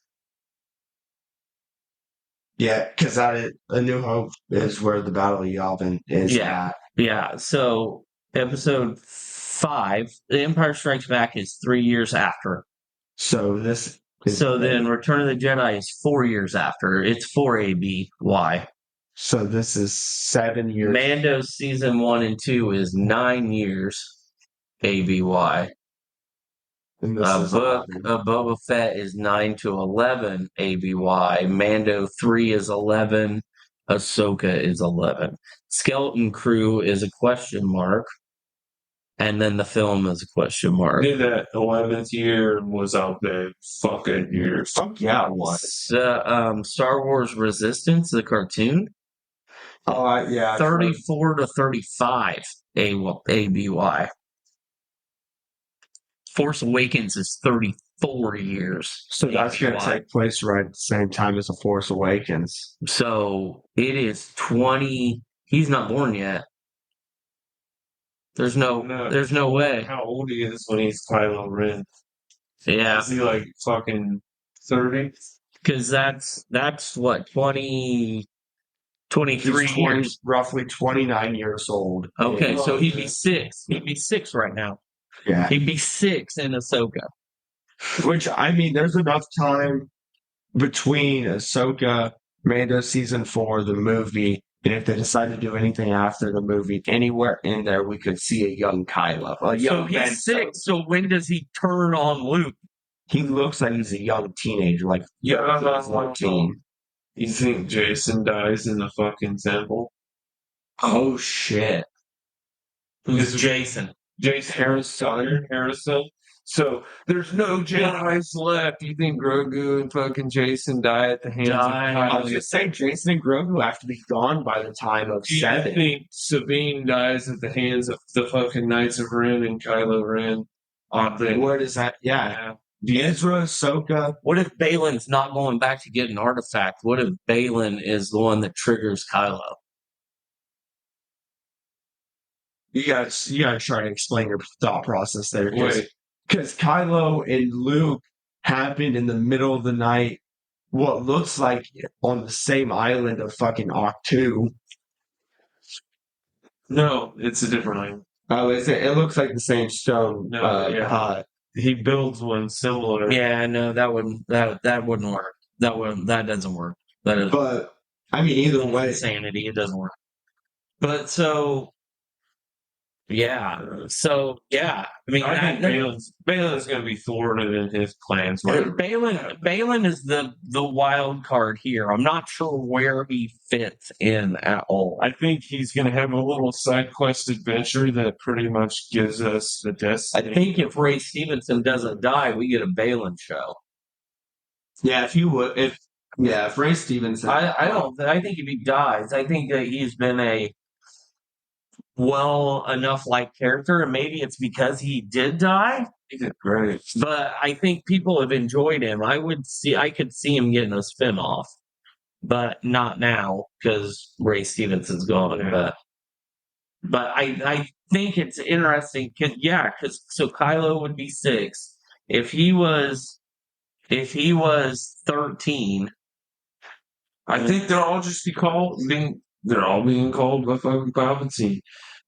[SPEAKER 4] Yeah, because A New Hope is where the Battle of Yavin is
[SPEAKER 2] Yeah.
[SPEAKER 4] at.
[SPEAKER 2] Yeah. So episode 5, The Empire Strikes Back is 3 years after.
[SPEAKER 4] So this is
[SPEAKER 2] So then Return of the Jedi is 4 years after. It's 4 ABY.
[SPEAKER 4] so this is 7 years.
[SPEAKER 2] Mando season 1 and 2 is 9 years ABY.
[SPEAKER 4] And this is
[SPEAKER 2] Book
[SPEAKER 4] 11.
[SPEAKER 2] of Boba Fett is 9 to 11 ABY. Mando 3 is 11. Ahsoka is 11. Skeleton Crew is a question mark. And then the film is a question
[SPEAKER 3] I
[SPEAKER 2] mark.
[SPEAKER 3] knew that 11th year was out there fucking years.
[SPEAKER 4] Fuck yeah, it was.
[SPEAKER 2] Star Wars Resistance, the cartoon,
[SPEAKER 4] Oh, yeah.
[SPEAKER 2] 34 to 35 ABY. Force Awakens is 34 years.
[SPEAKER 4] So that's going to take place right at the same time as The Force Awakens.
[SPEAKER 2] So it is 20. He's not born yet. There's no way.
[SPEAKER 3] How old he is when he's Kylo Ren?
[SPEAKER 2] Yeah,
[SPEAKER 3] Is he like fucking 30?
[SPEAKER 2] because that's what 20, 23
[SPEAKER 4] He's
[SPEAKER 2] years.
[SPEAKER 4] roughly 29 years old.
[SPEAKER 2] Okay, so he'd be
[SPEAKER 3] okay.
[SPEAKER 2] 6. He'd be 6 right now.
[SPEAKER 4] Yeah.
[SPEAKER 2] He'd be 6 in Ahsoka.
[SPEAKER 4] Which, I mean, there's enough time between Ahsoka, Mando Season 4, the movie, and if they decide to do anything after the movie, anywhere in there, we could see a young Kylo. A
[SPEAKER 2] So
[SPEAKER 4] young Ben
[SPEAKER 2] he's 6. So when does he turn on Luke?
[SPEAKER 4] He looks like he's a young teenager, like
[SPEAKER 3] Yeah,
[SPEAKER 4] 14.
[SPEAKER 3] You think Jason dies in the fucking temple?
[SPEAKER 4] Oh, shit.
[SPEAKER 2] Who's Jason?
[SPEAKER 3] Jason Harrison. So there's no Jedi's left. You think Grogu and fucking Jason die at the hands of
[SPEAKER 2] Die.
[SPEAKER 4] I was
[SPEAKER 3] Kylo?
[SPEAKER 4] going to say, Jason and Grogu have to be gone by the time of
[SPEAKER 3] Do you
[SPEAKER 4] 7.
[SPEAKER 3] think Sabine dies at the hands of the fucking Knights of Ren and Kylo Ren? Oddly.
[SPEAKER 4] Where does that? Yeah. Ezra, Ahsoka.
[SPEAKER 2] What if Balin's not going back to get an artifact? What if Balin is the one that triggers Kylo?
[SPEAKER 4] You gotta try to explain your thought process there.
[SPEAKER 3] Wait.
[SPEAKER 4] Because Kylo and Luke happened in the middle of the night, what looks like on the same island of fucking Octu.
[SPEAKER 3] No, it's a different line.
[SPEAKER 4] Oh, is it? It looks like the same stone.
[SPEAKER 3] No, yeah. He builds one similar.
[SPEAKER 2] Yeah, no, that wouldn't work. That doesn't work. That is
[SPEAKER 4] But I mean, either way,
[SPEAKER 2] insanity. It doesn't work. But so yeah. I mean,
[SPEAKER 3] I think Balin's going to be thwarted in his plans.
[SPEAKER 2] Balin is the wild card here. I'm not sure where he fits in at all.
[SPEAKER 3] I think he's going to have a little side quest adventure that pretty much gives us the
[SPEAKER 2] I
[SPEAKER 3] destiny.
[SPEAKER 2] think if Ray Stevenson doesn't die, we get a Balin show.
[SPEAKER 4] yeah, if Ray Stevenson,
[SPEAKER 2] I think if he dies, I think that he's been a well enough like character, and maybe it's because he did die.
[SPEAKER 3] He did great.
[SPEAKER 2] But I think people have enjoyed him. I could see him getting a spin-off, but not now because Ray Stevenson's gone.
[SPEAKER 3] Yeah.
[SPEAKER 2] But I think it's interesting because so Kylo would be 6. If he was 13,
[SPEAKER 3] I think they'll all just they're all being called by fucking Palpatine.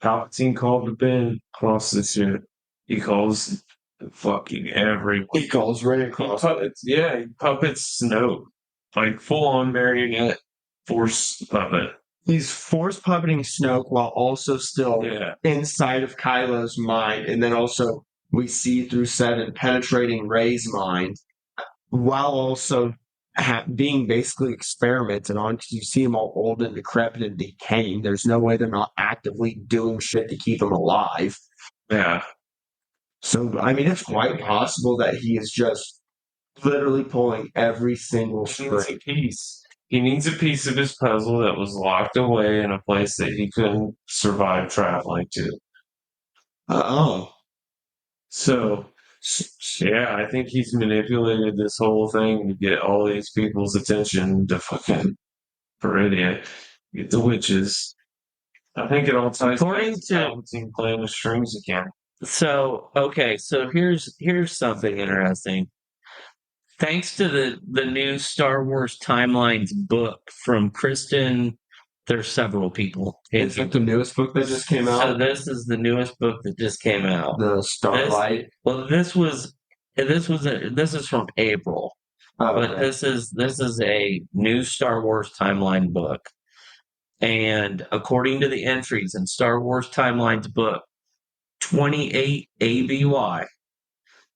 [SPEAKER 3] Palpatine called to Ben across this shit. He calls fucking everyone.
[SPEAKER 4] He calls Ray
[SPEAKER 3] He
[SPEAKER 4] across.
[SPEAKER 3] he puppets Snoke. Like full on marionette force puppet.
[SPEAKER 4] He's force puppeting Snoke while also still
[SPEAKER 3] Yeah.
[SPEAKER 4] inside of Kylo's mind, and then also we see through 7 penetrating Rey's mind, while also being basically experimented on. Because you see him all old and decrepit and decaying. There's no way they're not actively doing shit to keep him alive.
[SPEAKER 3] Yeah.
[SPEAKER 4] So I mean, it's quite possible that he is just literally pulling every single
[SPEAKER 3] He needs a
[SPEAKER 4] string.
[SPEAKER 3] piece. He needs a piece of his puzzle that was locked away in a place that he couldn't survive traveling to.
[SPEAKER 4] Oh.
[SPEAKER 3] So, yeah, I think he's manipulated this whole thing to get all these people's attention to fucking Peridia, get the witches. I think it all ties
[SPEAKER 2] According
[SPEAKER 3] back
[SPEAKER 2] to-
[SPEAKER 3] Palpatine playing with strings again.
[SPEAKER 2] So here's something interesting. Thanks to the new Star Wars Timelines book from Kristen, there's several people.
[SPEAKER 4] Is it the newest book that just came
[SPEAKER 2] So
[SPEAKER 4] out?
[SPEAKER 2] this is the newest book that just came out.
[SPEAKER 4] The Starlight.
[SPEAKER 2] Well, this is from April,
[SPEAKER 4] Oh,
[SPEAKER 2] but
[SPEAKER 4] okay.
[SPEAKER 2] this is a new Star Wars Timeline book. And according to the entries in Star Wars Timeline's book, 28 ABY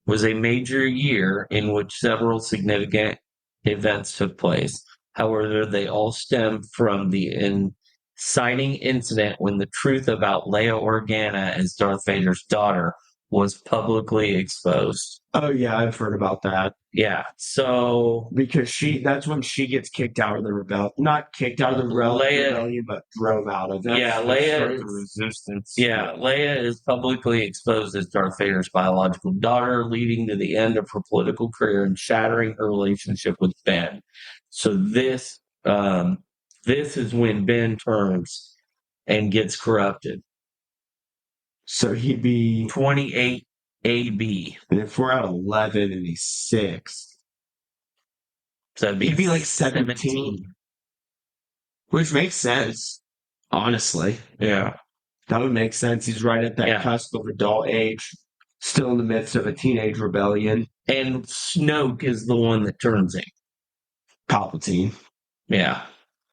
[SPEAKER 2] was a major year in which several significant events took place. However, they all stem from the inciting incident when the truth about Leia Organa as Darth Vader's daughter was publicly exposed.
[SPEAKER 4] Oh yeah, I've heard about that.
[SPEAKER 2] Yeah, so
[SPEAKER 4] Because that's when she gets kicked out of the rebellion. Not kicked out of the rebellion, but drove out of it.
[SPEAKER 2] Yeah,
[SPEAKER 3] That's
[SPEAKER 2] Leia
[SPEAKER 3] like
[SPEAKER 2] is-
[SPEAKER 3] the resistance.
[SPEAKER 2] yeah, Leia is publicly exposed as Darth Vader's biological daughter, leading to the end of her political career and shattering her relationship with Ben. So this is when Ben turns and gets corrupted.
[SPEAKER 4] So he'd be,
[SPEAKER 2] 28 AB.
[SPEAKER 4] and if we're at 11 and he's 6,
[SPEAKER 2] So it'd
[SPEAKER 4] he'd be like 17. Which makes sense, honestly.
[SPEAKER 3] Yeah.
[SPEAKER 4] That would make sense. He's right at that
[SPEAKER 2] Yeah.
[SPEAKER 4] cusp of adult age, still in the midst of a teenage rebellion.
[SPEAKER 2] And Snoke is the one that turns him.
[SPEAKER 4] Palpatine.
[SPEAKER 2] Yeah.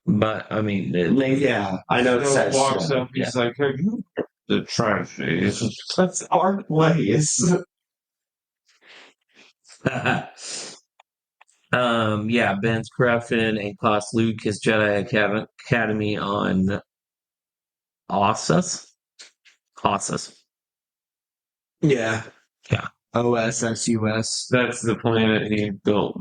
[SPEAKER 2] But I mean,
[SPEAKER 4] Yeah, I know. It
[SPEAKER 3] So
[SPEAKER 4] says
[SPEAKER 3] walks
[SPEAKER 4] so.
[SPEAKER 3] up, he's like, "Hey, you the trash is."
[SPEAKER 4] That's our place.
[SPEAKER 2] Yeah, Ben's corruption and cost Luke his Jedi Academy on Ossus.
[SPEAKER 4] Yeah.
[SPEAKER 2] Yeah.
[SPEAKER 4] OSSUS.
[SPEAKER 3] That's the planet he built.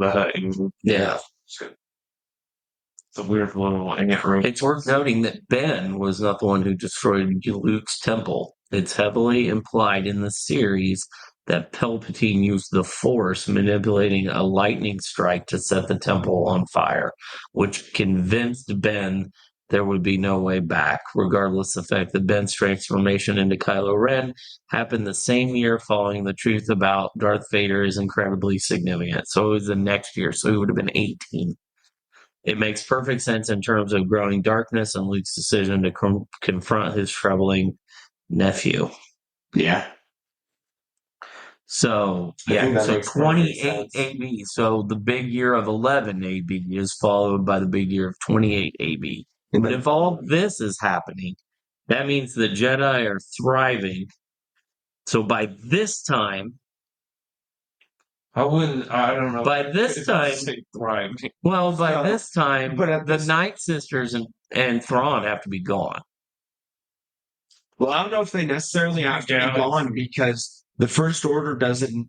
[SPEAKER 2] Yeah.
[SPEAKER 3] It's a weird little ant room.
[SPEAKER 2] It's worth noting that Ben was not the one who destroyed Luke's temple. It's heavily implied in the series that Palpatine used the Force, manipulating a lightning strike to set the temple on fire, which convinced Ben there would be no way back. Regardless of the fact that Ben's transformation into Kylo Ren happened the same year following the truth about Darth Vader is incredibly significant. So it was the next year, so he would have been 18. It makes perfect sense in terms of growing darkness and Luke's decision to confront his troubling nephew.
[SPEAKER 4] Yeah.
[SPEAKER 2] So,
[SPEAKER 4] I think
[SPEAKER 2] yeah,
[SPEAKER 4] that
[SPEAKER 2] so
[SPEAKER 4] makes perfect
[SPEAKER 2] 28
[SPEAKER 4] sense.
[SPEAKER 2] AB. So the big year of 11 AB is followed by the big year of 28 AB. But if all this is happening, that means the Jedi are thriving. So by this time,
[SPEAKER 3] I don't know.
[SPEAKER 2] by this time,
[SPEAKER 3] thriving.
[SPEAKER 2] well, by
[SPEAKER 4] So,
[SPEAKER 2] this time,
[SPEAKER 4] but at
[SPEAKER 2] the
[SPEAKER 4] this-
[SPEAKER 2] Night Sisters and Thrawn have to be gone.
[SPEAKER 4] Well, I don't know if they necessarily have to
[SPEAKER 3] Yeah.
[SPEAKER 4] be gone because the First Order doesn't.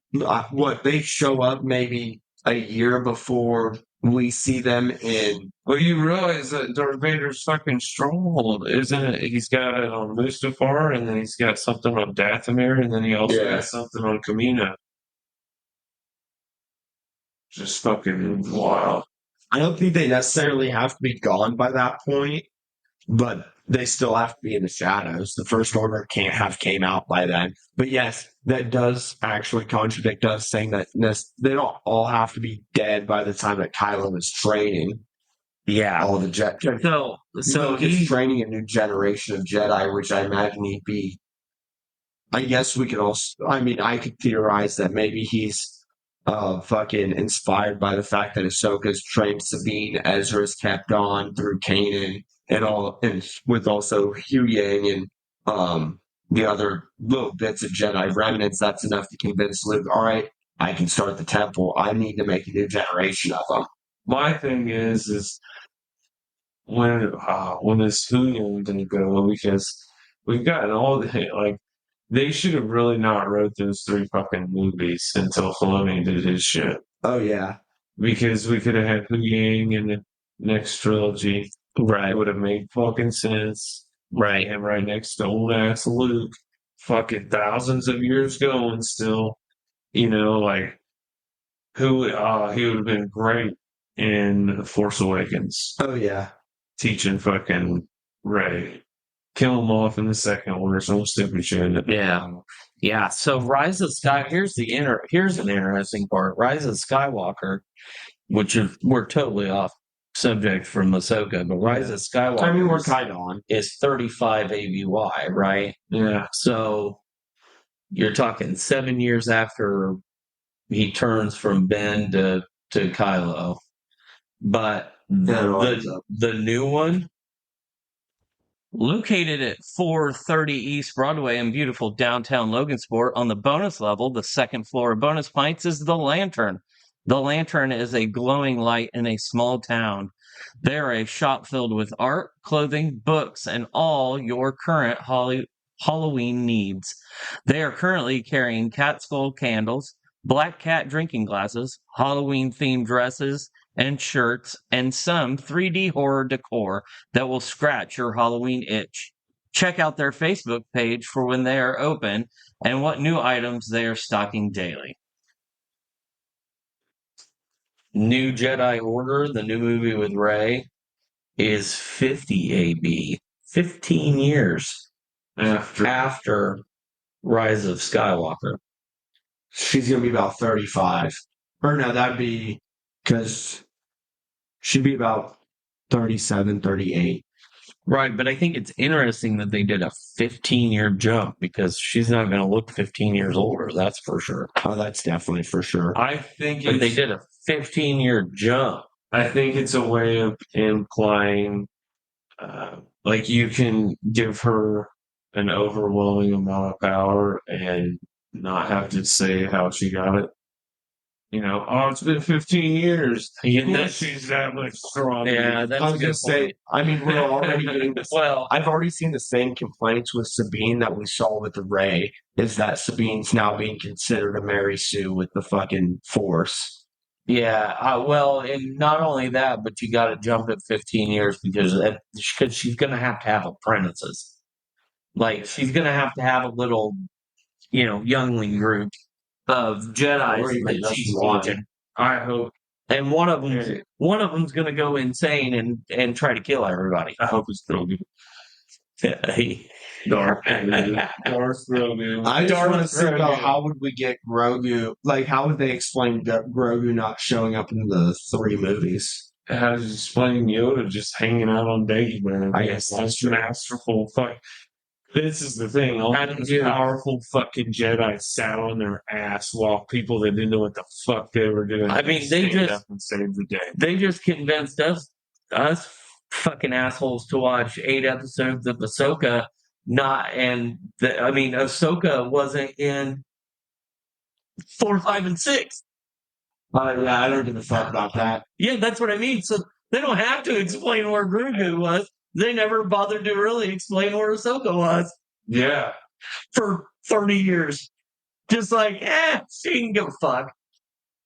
[SPEAKER 4] They show up maybe a year before we see them in.
[SPEAKER 3] Well, you realize that Darth Vader's fucking stronghold, isn't it? He's got it on Mustafar, and then he's got something on Dathomir, and then he also
[SPEAKER 4] Yeah.
[SPEAKER 3] has something on Kamina. Just fucking wild.
[SPEAKER 4] I don't think they necessarily have to be gone by that point, but they still have to be in the shadows. The First Order can't have came out by then. But yes, that does actually contradict us saying that they don't all have to be dead by the time that Kylo is training
[SPEAKER 2] Yeah.
[SPEAKER 4] all the Jedi.
[SPEAKER 2] So
[SPEAKER 4] he's
[SPEAKER 2] he,
[SPEAKER 4] training a new generation of Jedi, which I imagine he'd be. I guess we could also. I mean, I could theorize that maybe he's fucking inspired by the fact that Ahsoka's trained Sabine, Ezra's kept on through Kanan, and all, and with also Hu Yang and the other little bits of Jedi remnants. That's enough to convince Luke. All right, I can start the temple. I need to make a new generation of them.
[SPEAKER 3] My thing is when is Huyang gonna go? Because we've gotten all the like they should have really not wrote those 3 fucking movies until Filoni did his shit.
[SPEAKER 4] Oh yeah,
[SPEAKER 3] Because we could have had Huyang in the next trilogy.
[SPEAKER 2] right,
[SPEAKER 3] It would have made fucking sense.
[SPEAKER 2] right.
[SPEAKER 3] And right next to old ass Luke, fucking thousands of years going still. You know, like he would have been great in Force Awakens,
[SPEAKER 4] oh yeah.
[SPEAKER 3] teaching fucking Rey. Kill him off in the second one or some stupid shit.
[SPEAKER 2] Yeah. Yeah. So Rise of Sky, here's an interesting part. Rise of Skywalker, which is we're totally off subject from Ahsoka, but Rise of Skywalker
[SPEAKER 4] I mean, we're kind of on.
[SPEAKER 2] is 35 ABY, right?
[SPEAKER 3] Yeah.
[SPEAKER 2] So you're talking 7 years after he turns from Ben to Kylo. But the new one, located at 430 East Broadway in beautiful downtown Logansport, on the bonus level, the second floor of Bonus Pints, is the Lantern. The Lantern is a glowing light in a small town. They're a shop filled with art, clothing, books, and all your current Halloween needs. They are currently carrying cat skull candles, black cat drinking glasses, Halloween themed dresses and shirts, and some 3D horror decor that will scratch your Halloween itch. Check out their Facebook page for when they are open and what new items they are stocking daily. New Jedi Order, the new movie with Rey, is 50 AB, 15 years after Rise of Skywalker.
[SPEAKER 4] She's gonna be about 35. Or no, that'd be because she'd be about 37, 38.
[SPEAKER 2] Right, but I think it's interesting that they did a 15-year jump because she's not going to look 15 years older, that's for sure.
[SPEAKER 4] Oh, that's definitely for sure.
[SPEAKER 3] I think
[SPEAKER 2] But they did a 15-year jump.
[SPEAKER 3] I think it's a way of implying, like you can give her an overwhelming amount of power and not have to say how she got it. You know, oh, it's been 15 years.
[SPEAKER 2] Yeah,
[SPEAKER 3] Of course she's that much stronger.
[SPEAKER 2] Yeah, that's
[SPEAKER 4] I
[SPEAKER 2] a
[SPEAKER 4] was
[SPEAKER 2] good
[SPEAKER 4] gonna say,
[SPEAKER 2] point.
[SPEAKER 4] I mean, we're already getting this.
[SPEAKER 2] Well,
[SPEAKER 4] I've already seen the same complaints with Sabine that we saw with the Ray, is that Sabine's now being considered a Mary Sue with the fucking Force.
[SPEAKER 2] yeah, well, and not only that, but you got to jump at 15 years because she's going to have apprentices. Like, she's going to have a little, youngling group of Jedi
[SPEAKER 4] Or even
[SPEAKER 2] that
[SPEAKER 4] just
[SPEAKER 2] she's
[SPEAKER 4] one.
[SPEAKER 2] teaching.
[SPEAKER 3] I hope.
[SPEAKER 2] And one of them's going to go insane and try to kill everybody.
[SPEAKER 3] I hope it's Grogu.
[SPEAKER 2] Hey.
[SPEAKER 3] Darth Grogu.
[SPEAKER 4] I just
[SPEAKER 2] Darth
[SPEAKER 4] want to see
[SPEAKER 2] Grogu.
[SPEAKER 4] about how would we get Grogu, like how would they explain Grogu not showing up in the 3 movies?
[SPEAKER 3] How does explain Yoda just hanging out on Dagobah?
[SPEAKER 4] I guess that's true.
[SPEAKER 3] masterful. Fuck. This is the thing. All these powerful fucking Jedi sat on their ass while people that didn't know what the fuck they were doing.
[SPEAKER 2] I mean,
[SPEAKER 3] stand up and save the day.
[SPEAKER 2] They just convinced us fucking assholes to watch 8 episodes of Ahsoka. Ahsoka wasn't in 4, 5, and 6.
[SPEAKER 4] Yeah, I don't give a fuck about that.
[SPEAKER 2] Yeah, that's what I mean. So they don't have to explain where Grogu was. They never bothered to really explain where Ahsoka was
[SPEAKER 3] Yeah.
[SPEAKER 2] for 30 years. Just like, she can give a fuck.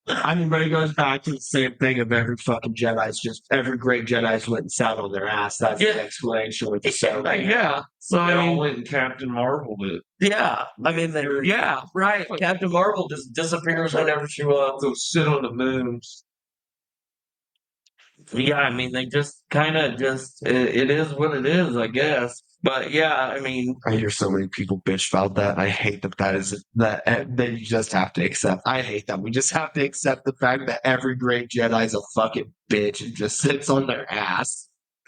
[SPEAKER 4] I mean, but it goes back to the same thing of every fucking Jedi's just every great Jedi's went and sat on their ass. That's
[SPEAKER 2] Yeah.
[SPEAKER 4] the explanation with the show.
[SPEAKER 2] Yeah. So
[SPEAKER 3] They
[SPEAKER 2] I
[SPEAKER 3] all
[SPEAKER 2] mean,
[SPEAKER 3] went and Captain Marveled it.
[SPEAKER 2] yeah. I mean, yeah, right. Captain Marvel just disappears whenever she wants.
[SPEAKER 3] They'll sit on the moons.
[SPEAKER 2] Yeah, I mean, they just kind of just it is what it is, I guess. But yeah, I mean,
[SPEAKER 4] I hear so many people bitch about that. I hate that is that. Then you just have to accept. I hate that we just have to accept the fact that every great Jedi is a fucking bitch and just sits on their ass.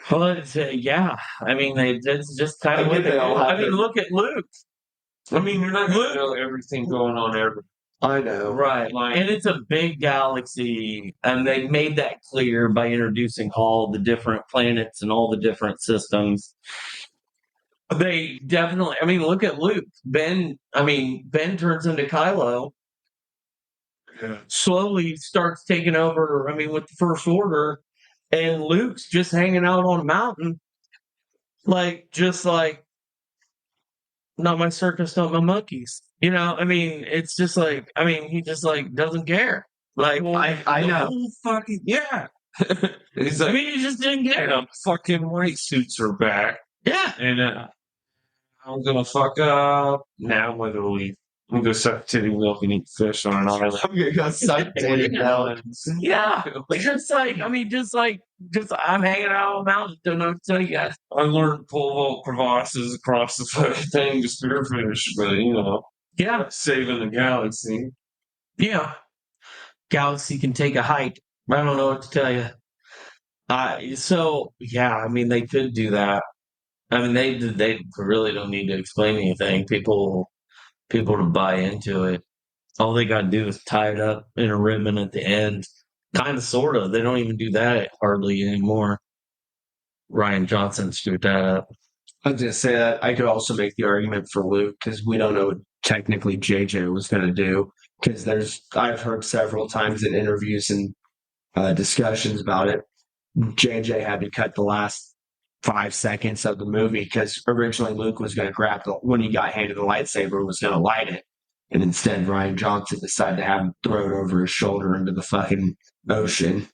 [SPEAKER 2] but yeah, I mean, it's just kind
[SPEAKER 4] I
[SPEAKER 2] of
[SPEAKER 4] get
[SPEAKER 2] what they
[SPEAKER 4] they all
[SPEAKER 2] do.
[SPEAKER 4] have
[SPEAKER 2] I mean,
[SPEAKER 4] their-
[SPEAKER 2] look at Luke.
[SPEAKER 3] I mean, you're not going to know everything going on ever.
[SPEAKER 4] I know.
[SPEAKER 2] Right.
[SPEAKER 3] Like-
[SPEAKER 2] And it's a big galaxy, and they made that clear by introducing all the different planets and all the different systems. They definitely, I mean, look at Luke. Ben turns into Kylo,
[SPEAKER 3] Yeah.
[SPEAKER 2] slowly starts taking over, I mean, with the First Order, and Luke's just hanging out on a mountain, just like, not my circus, not my monkeys. I mean, it's just like, I mean, he just like doesn't care. Like,
[SPEAKER 4] I know.
[SPEAKER 3] Oh, fucking yeah. He's
[SPEAKER 2] I
[SPEAKER 3] like,
[SPEAKER 2] mean, he just didn't care.
[SPEAKER 3] fucking white suits are back,
[SPEAKER 2] Yeah.
[SPEAKER 3] and I'm gonna fuck up. Now I'm gonna leave. I'm gonna go suck titty milk and eat fish on an island.
[SPEAKER 4] I'm gonna go suck dick now.
[SPEAKER 2] Yeah. Just like, I mean, just I'm hanging out on the mountain, don't know what to tell you guys.
[SPEAKER 3] I learned pole vault crevasses across the fucking thing to spearfish, but
[SPEAKER 2] Yeah.
[SPEAKER 3] saving the galaxy.
[SPEAKER 2] Yeah. Galaxy can take a hike. I don't know what to tell you. So yeah, I mean, they could do that. I mean, they really don't need to explain anything. People to buy into it. All they got to do is tie it up in a ribbon at the end. Kind of, sort of. They don't even do that hardly anymore. Ryan Johnson screwed that up.
[SPEAKER 4] I was gonna say that I could also make the argument for Luke because we don't know what technically JJ was gonna do. Because I've heard several times in interviews and discussions about it, JJ had to cut the last 5 seconds of the movie because originally Luke was going to when he got handed the lightsaber, was going to light it. And instead, Ryan Johnson decided to have him throw it over his shoulder into the fucking ocean.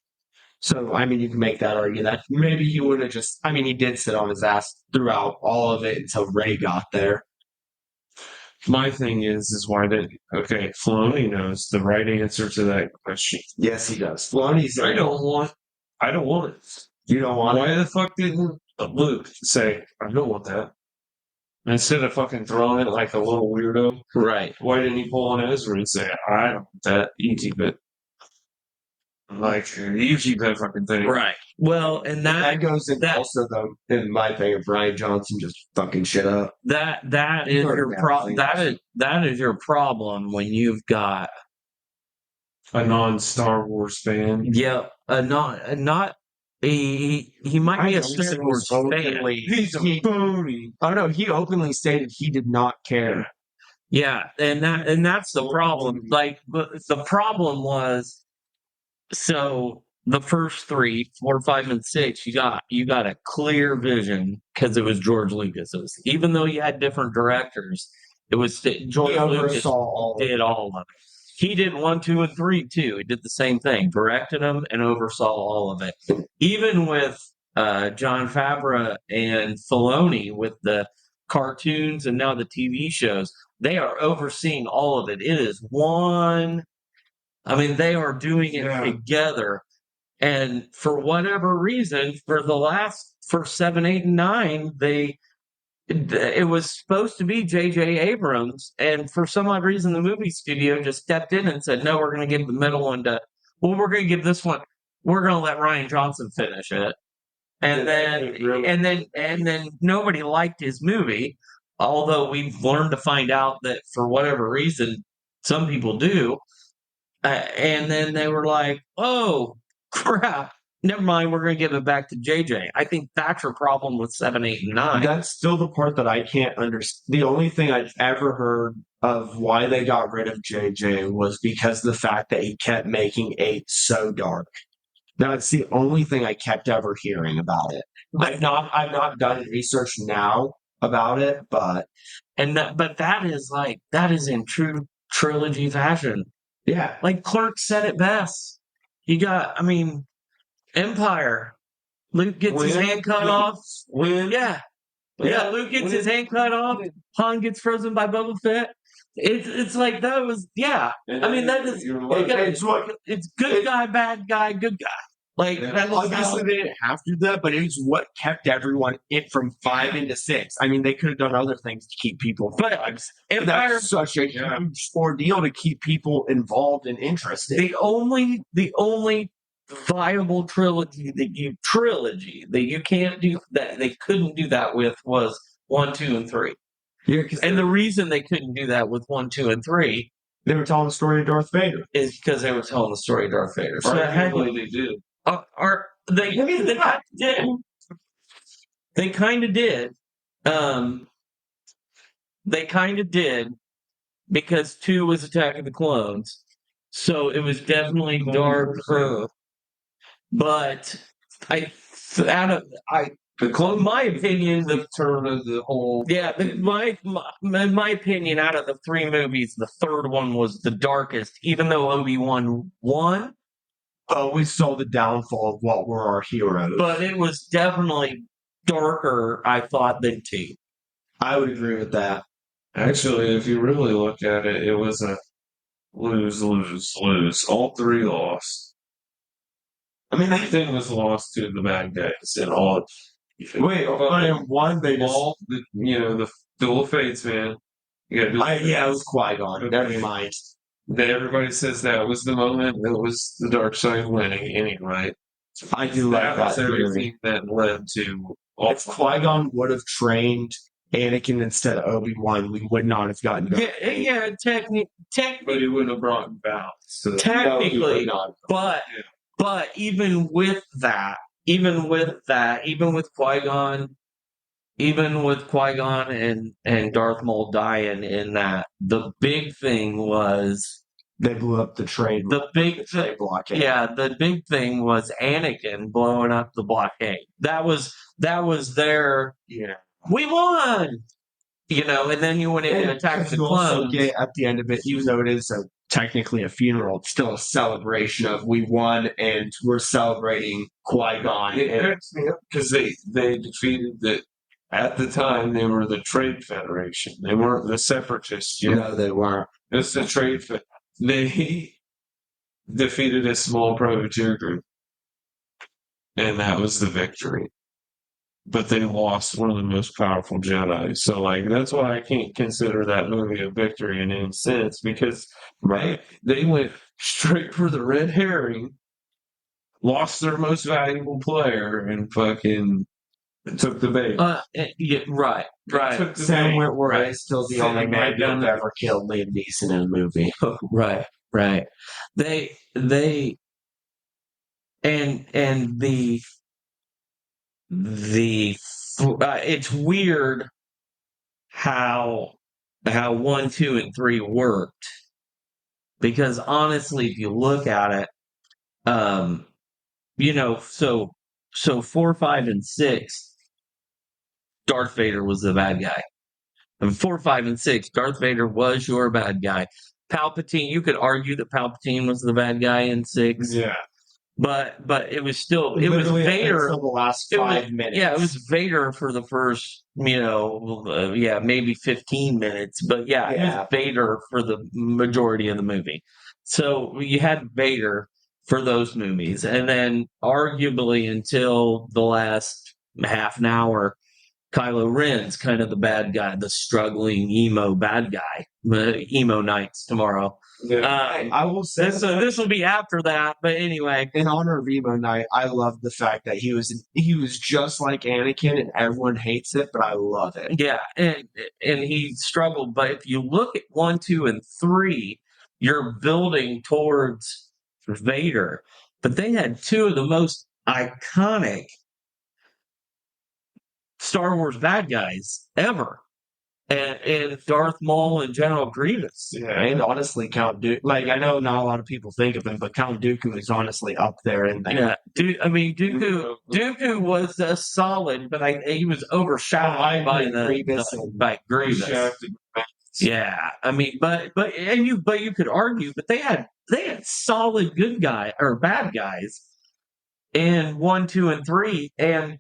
[SPEAKER 4] So, I mean, you can make that argument that maybe he would have he did sit on his ass throughout all of it until Ray got there.
[SPEAKER 3] My thing is why did Filoni knows the right answer to that question.
[SPEAKER 4] Yes, he does. Filoni's
[SPEAKER 3] I don't want it.
[SPEAKER 4] You don't want
[SPEAKER 3] Why
[SPEAKER 4] it?
[SPEAKER 3] the fuck didn't Luke say, I don't want that? Instead of fucking throwing it like a little weirdo,
[SPEAKER 2] Right.
[SPEAKER 3] why didn't he pull on Ezra and say, I don't want that, you keep it? Like, you keep that fucking thing.
[SPEAKER 2] Right. Well, and
[SPEAKER 4] That goes in also, though, in my thing of Ryan Johnson just fucking shit up.
[SPEAKER 2] that is
[SPEAKER 4] Sort of
[SPEAKER 2] your
[SPEAKER 4] bad
[SPEAKER 2] problem.
[SPEAKER 4] thing.
[SPEAKER 2] That is your problem when you've got
[SPEAKER 3] A non-Star Wars fan.
[SPEAKER 2] not he might be a Star Wars fan.
[SPEAKER 3] He's a phony.
[SPEAKER 4] Oh no, he openly stated he did not care.
[SPEAKER 2] Yeah, and that's the problem. Like, but the problem was, so the first 3, 4, 5, and 6, you got a clear vision because it was George Lucas. It was, even though you had different directors, it was George
[SPEAKER 4] He
[SPEAKER 2] Lucas
[SPEAKER 4] oversaw all of it.
[SPEAKER 2] did all of it. He did 1, 2, and 3 too. He did the same thing, directed them and oversaw all of it. Even with John Favreau and Filoni with the cartoons and now the TV shows, they are overseeing all of it. It is one. I mean, they are doing it together. And for whatever reason, for 7, 8, and 9, it was supposed to be J.J. Abrams, and for some odd reason, the movie studio just stepped in and said, "No, we're going to give the middle one we're going to give this one. We're going to let Ryan Johnson finish it." And then nobody liked his movie, although we've learned to find out that for whatever reason, some people do. And then they were like, "Oh crap! Never mind. We're going to give it back to JJ." I think that's your problem with 7, 8, and 9.
[SPEAKER 4] That's still the part that I can't understand. The only thing I've ever heard of why they got rid of JJ was because of the fact that he kept making 8 so dark. That's the only thing I kept ever hearing about it. I've not done research now about it, but
[SPEAKER 2] that is in true trilogy fashion.
[SPEAKER 4] Yeah.
[SPEAKER 2] Like Clerk said it best. You got, I mean, Empire. Luke gets his hand cut off. Yeah. Yeah, Luke gets his hand cut off. Han gets frozen by Boba Fett. It's like those. Yeah, I mean that is. It's good guy, bad guy, good guy. Like that is
[SPEAKER 4] Obviously, they didn't have to do that, but it's what kept everyone in from 5 into 6. I mean, they could have done other things to keep people.
[SPEAKER 2] But Empire,
[SPEAKER 4] That's such a huge ordeal to keep people involved and interested.
[SPEAKER 2] the only viable trilogy that you can't do that they couldn't do that with was 1, 2, and 3.
[SPEAKER 4] Yeah,
[SPEAKER 2] And the reason they couldn't do that with 1, 2, and 3
[SPEAKER 4] they were telling the story of Darth Vader.
[SPEAKER 2] is because they were telling the story of Darth Vader. So
[SPEAKER 3] Arguably, they did.
[SPEAKER 2] They kind of did. They kind of did because 2 was Attack of the Clones, so it was definitely darker. But my opinion, the
[SPEAKER 3] turn of the whole.
[SPEAKER 2] yeah, my opinion, out of the 3 movies, the third one was the darkest. Even though Obi-Wan won,
[SPEAKER 4] We saw the downfall of what were our heroes.
[SPEAKER 2] but it was definitely darker, I thought, than 2.
[SPEAKER 4] I would agree with that.
[SPEAKER 3] Actually, if you really look at it, it was a lose, lose, lose. All 3 lost. I mean, everything was lost to the bad guys and all.
[SPEAKER 4] Wait, but in 1, they just.
[SPEAKER 3] All the Duel of Fates, man. You gotta do
[SPEAKER 4] It was Qui-Gon.
[SPEAKER 3] Okay.
[SPEAKER 4] Never mind.
[SPEAKER 3] That everybody says that was the moment. It was the dark side winning anyway.
[SPEAKER 4] I do like
[SPEAKER 3] That
[SPEAKER 4] that
[SPEAKER 3] was
[SPEAKER 4] theory.
[SPEAKER 3] everything that led to. All
[SPEAKER 4] If Qui-Gon would have trained Anakin instead of Obi-Wan, we would not have gotten done.
[SPEAKER 2] Yeah,
[SPEAKER 3] but he wouldn't have brought him balance. So
[SPEAKER 2] technically, but even with Qui-Gon and Darth Maul dying in that, the big thing was
[SPEAKER 4] They blew up the trade.
[SPEAKER 2] the big
[SPEAKER 4] blockade.
[SPEAKER 2] yeah, the big thing was Anakin blowing up the blockade. That was their we won. And then you went into Attack of the
[SPEAKER 4] You also
[SPEAKER 2] Clones.
[SPEAKER 4] get at the end of it, even though it is technically a funeral, it's still a celebration of we won and we're celebrating Qui-Gon.
[SPEAKER 3] It cracks me up because they defeated the. At the time, they were the Trade Federation. They weren't the Separatists.
[SPEAKER 4] No, they weren't.
[SPEAKER 3] It's the Trade. They defeated a small privateer group, and that was the victory. But they lost one of the most powerful Jedi. So, that's why I can't consider that movie a victory in any sense, because they went straight for the red herring, lost their most valuable player, and fucking took the bait.
[SPEAKER 2] Yeah, right.
[SPEAKER 3] Took the
[SPEAKER 4] Sam
[SPEAKER 3] bait.
[SPEAKER 4] Witwer is still the only
[SPEAKER 3] Sam
[SPEAKER 4] man to have
[SPEAKER 3] Witwer.
[SPEAKER 4] ever killed Liam Neeson in a movie.
[SPEAKER 2] Right. They and the it's weird how 1, 2, and 3 worked, because honestly, if you look at it, so 4, 5, and 6, Darth Vader was the bad guy. And 4, 5, and 6, Darth Vader was your bad guy. Palpatine, you could argue that Palpatine was the bad guy in 6.
[SPEAKER 3] Yeah.
[SPEAKER 2] But it was still
[SPEAKER 4] Literally
[SPEAKER 2] Vader.
[SPEAKER 4] until the last 5 minutes.
[SPEAKER 2] Yeah, it was Vader for the first, maybe 15 minutes. But it was Vader for the majority of the movie. So you had Vader for those movies, and then arguably until the last half an hour, Kylo Ren's kind of the bad guy, the struggling emo bad guy. Emo nights tomorrow.
[SPEAKER 3] Yeah.
[SPEAKER 4] I will say
[SPEAKER 2] This will be after that, but anyway.
[SPEAKER 4] in honor of Emo Night, I love the fact that he was just like Anakin, and everyone hates it, but I love it.
[SPEAKER 2] Yeah, and he struggled. But if you look at 1, 2, and 3, you're building towards Vader. But they had 2 of the most iconic Star Wars bad guys ever. And Darth Maul and General Grievous.
[SPEAKER 3] Yeah.
[SPEAKER 4] And honestly, Count Dooku, I know not a lot of people think of him, but Count Dooku is honestly up there in there.
[SPEAKER 2] Yeah, Dooku was a solid, but he was overshadowed by Grievous. Yeah, I mean, but you could argue, but they had solid good guy or bad guys in 1, 2, and 3, and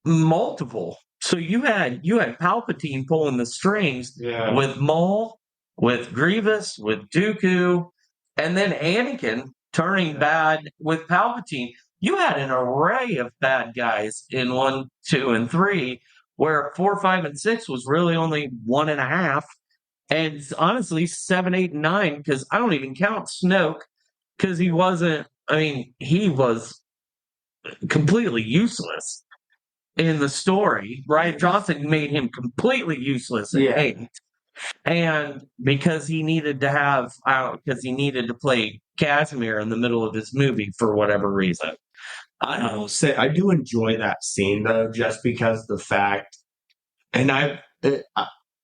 [SPEAKER 2] multiple. So you had Palpatine pulling the strings
[SPEAKER 3] Yeah.
[SPEAKER 2] with Maul, with Grievous, with Dooku, and then Anakin turning bad with Palpatine. You had an array of bad guys in 1, 2, and 3, where 4, 5, and 6 was really only one and a half. And honestly, 7, 8, and 9, because I don't even count Snoke, because he wasn't, I mean, he was completely useless in the story. Ryan Johnson made him completely useless in
[SPEAKER 4] Yeah.
[SPEAKER 2] 8. And because he needed to have, because he needed to play Casimir in the middle of his movie for whatever reason.
[SPEAKER 4] I will say I do enjoy that scene though, just because the fact, and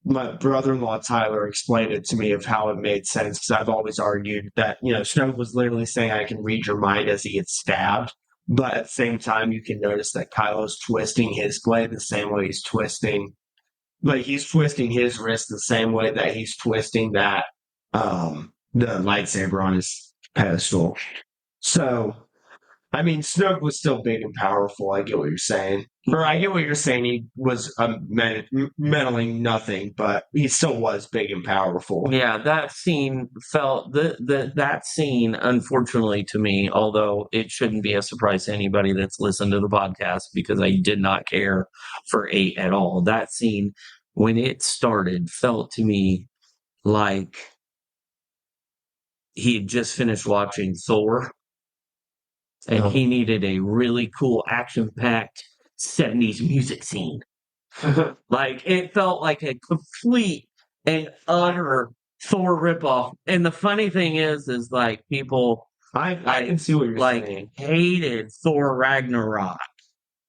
[SPEAKER 4] my brother-in-law Tyler explained it to me of how it made sense because I've always argued that Snoke was literally saying I can read your mind as he gets stabbed, but at the same time you can notice that Kylo's twisting his blade the same way he's twisting, like he's twisting his wrist the same way that he's twisting that the lightsaber on his pedestal. So I mean, Snoke was still big and powerful. I get what you're saying. Or I get what you're saying. He was meddling nothing, but he still was big and powerful.
[SPEAKER 2] Yeah, that scene felt that scene, unfortunately to me, although it shouldn't be a surprise to anybody that's listened to the podcast because I did not care for 8 at all. That scene, when it started, felt to me like he had just finished watching Thor and he needed a really cool action-packed 70s music scene. Like it felt like a complete and utter Thor ripoff. And the funny thing is like people
[SPEAKER 4] I can see what you're
[SPEAKER 2] like
[SPEAKER 4] saying.
[SPEAKER 2] hated Thor Ragnarok.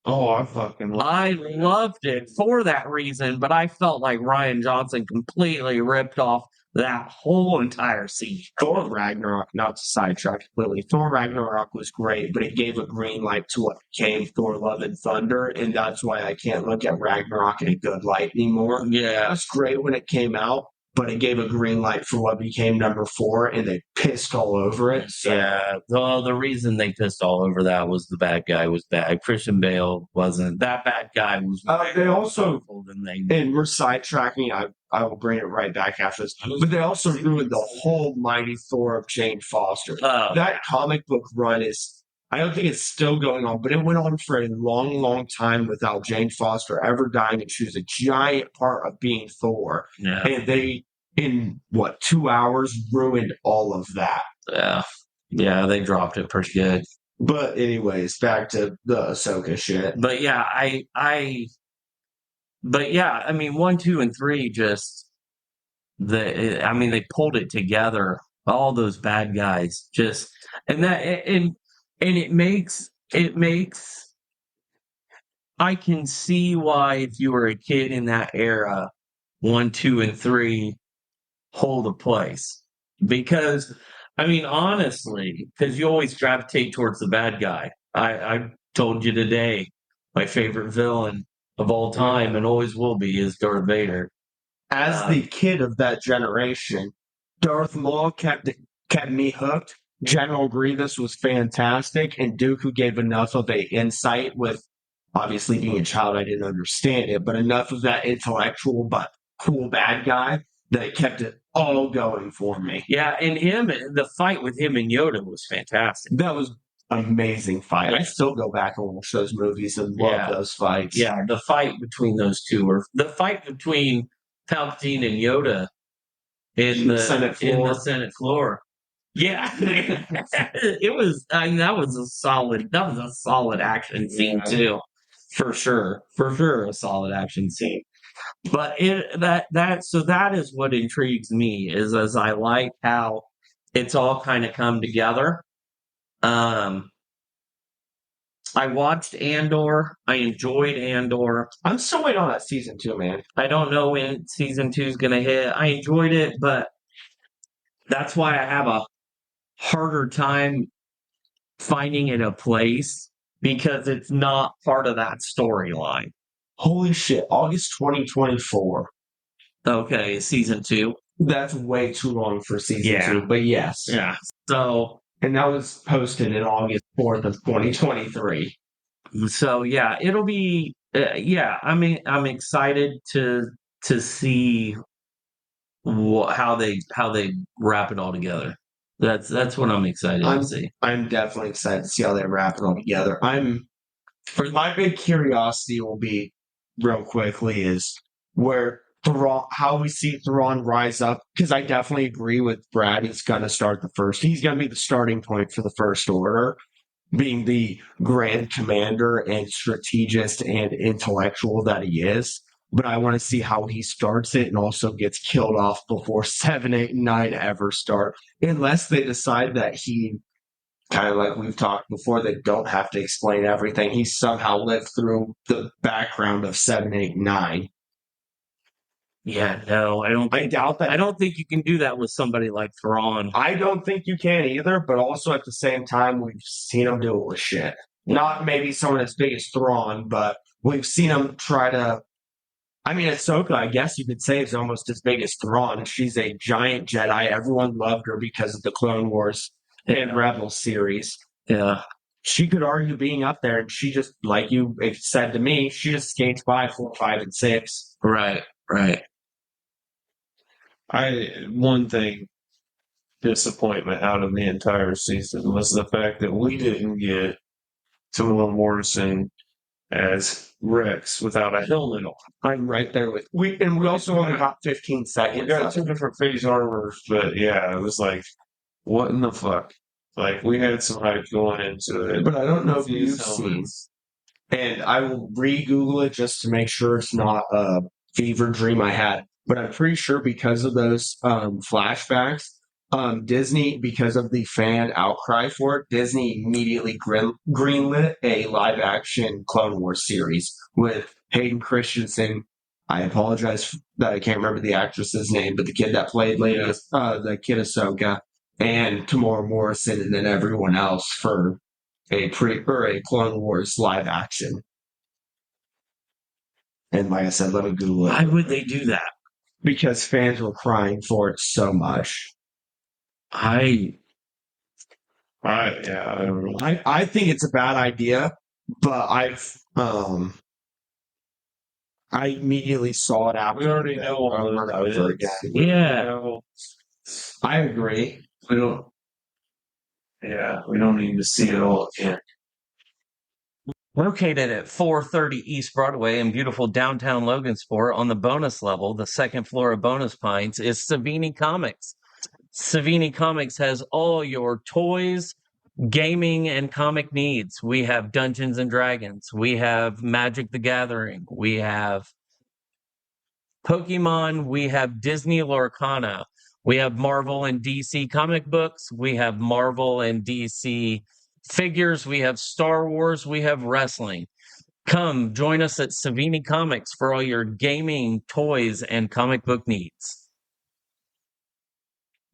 [SPEAKER 3] Oh, I fucking
[SPEAKER 2] I loved it for that reason, but I felt like Ryan Johnson completely ripped off that whole entire scene.
[SPEAKER 4] Thor Ragnarok, not to sidetrack completely, Thor Ragnarok was great, but it gave a green light to what became Thor Love and Thunder, and that's why I can't look at Ragnarok in a good light anymore.
[SPEAKER 2] Yeah.
[SPEAKER 4] That's great when it came out, but it gave a green light for what became number 4, and they pissed all over it. So.
[SPEAKER 2] Yeah. Well, the reason they pissed all over that was the bad guy was bad. Christian Bale wasn't. That bad guy was
[SPEAKER 4] They also,
[SPEAKER 2] powerful than they.
[SPEAKER 4] and we're sidetracking, I will bring it right back after this, but they also ruined the whole Mighty Thor of Jane Foster. That comic book run is, I don't think it's still going on, but it went on for a long, long time without Jane Foster ever dying, and she was a giant part of being Thor.
[SPEAKER 2] Yeah.
[SPEAKER 4] And they, in 2 hours, ruined all of that.
[SPEAKER 2] Yeah. Yeah, they dropped it pretty good.
[SPEAKER 4] But anyways, back to the Ahsoka shit.
[SPEAKER 2] But yeah, I mean 1, 2, and 3 just they pulled it together. All those bad guys just and it makes I can see why if you were a kid in that era, 1, 2, and 3 hold a place. Because I mean honestly, because you always gravitate towards the bad guy. I told you today my favorite villain of all time and always will be is Darth Vader.
[SPEAKER 4] As the kid of that generation, Darth Maul kept me hooked. General Grievous was fantastic, and Dooku gave enough of a insight with, obviously being a child, I didn't understand it, but enough of that intellectual but cool bad guy that it kept it all going for me.
[SPEAKER 2] Yeah, and the fight with him and Yoda was fantastic.
[SPEAKER 4] That was amazing fight. I still go back and watch those movies and love those fights.
[SPEAKER 2] Yeah, the fight between those two, or the fight between Palpatine and Yoda in the Senate floor. Yeah, it was. I mean, that was a solid action scene too, for sure, a solid action scene. But that is what intrigues me is as I like how it's all kind of come together. I watched Andor. I enjoyed Andor.
[SPEAKER 4] I'm still waiting on that season 2, man.
[SPEAKER 2] I don't know when season 2 is going to hit. I enjoyed it, but that's why I have a harder time finding it a place because it's not part of that storyline.
[SPEAKER 4] Holy shit, August 2024.
[SPEAKER 2] Okay, season 2.
[SPEAKER 4] That's way too long for season
[SPEAKER 2] Yeah.
[SPEAKER 4] 2, but yes.
[SPEAKER 2] Yeah. So
[SPEAKER 4] And that was posted in August 4th of 2023.
[SPEAKER 2] yeah, it'll be yeah, I mean I'm excited to see how they wrap it all together. That's what I'm excited to see.
[SPEAKER 4] I'm definitely excited to see how they wrap it all together. My big curiosity will be real quickly is where Thrawn, how we see Thrawn rise up, because I definitely agree with Brad. He's going to be the starting point for the First Order, being the grand commander and strategist and intellectual that he is. But I want to see how he starts it and also gets killed off before 7, 8, and 9 ever start, unless they decide that he, kind of like we've talked before, they don't have to explain everything. He somehow lived through the background of 7, 8, and 9.
[SPEAKER 2] Yeah, no,
[SPEAKER 4] I doubt that.
[SPEAKER 2] I don't think you can do that with somebody like Thrawn.
[SPEAKER 4] I don't think you can either, but also at the same time, we've seen him do it with shit. Not maybe someone as big as Thrawn, but we've seen him try to. I mean, Ahsoka, I guess you could say, is almost as big as Thrawn. She's a giant Jedi. Everyone loved her because of the Clone Wars and Rebels series.
[SPEAKER 2] Yeah.
[SPEAKER 4] She could argue being up there, and she just, like you said to me, she just skates by 4, 5, and 6.
[SPEAKER 2] Right.
[SPEAKER 3] One thing disappointment out of the entire season was the fact that we didn't get Tamora Morrison as Rex without a helmet on.
[SPEAKER 4] I'm right there with we also only got 15 seconds.
[SPEAKER 3] We got 2 different phase armors, but yeah, it was like, what in the fuck? Like, we had some hype going into it.
[SPEAKER 4] But I don't know if
[SPEAKER 3] These
[SPEAKER 4] you've seen,
[SPEAKER 3] helmets.
[SPEAKER 4] and I will re-Google it just to make sure it's not a fever dream I had. But I'm pretty sure because of those flashbacks, Disney, because of the fan outcry for it, Disney immediately greenlit a live-action Clone Wars series with Hayden Christensen. I apologize that I can't remember the actress's name, but the kid that played the kid Ahsoka, and Tamora Morrison, and then everyone else for a Clone Wars live action. And like I said, let me Google it.
[SPEAKER 2] Why would they do that?
[SPEAKER 4] Because fans were crying for it so much.
[SPEAKER 2] I
[SPEAKER 3] I don't know.
[SPEAKER 4] I think it's a bad idea, but I immediately saw it after.
[SPEAKER 3] We already know all of
[SPEAKER 4] over
[SPEAKER 3] it.
[SPEAKER 4] again.
[SPEAKER 2] Yeah.
[SPEAKER 4] I agree.
[SPEAKER 3] We don't need to see it all again.
[SPEAKER 2] Located at 430 East Broadway in beautiful downtown Logansport on the bonus level, the second floor of Bonus Pines, is Savini Comics. Savini Comics has all your toys, gaming, and comic needs. We have Dungeons and Dragons. We have Magic the Gathering. We have Pokemon. We have Disney Lorcana. We have Marvel and DC comic books. We have Marvel and DC figures. We have Star Wars. We have wrestling. Come join us at Savini Comics for all your gaming, toys, and comic book needs.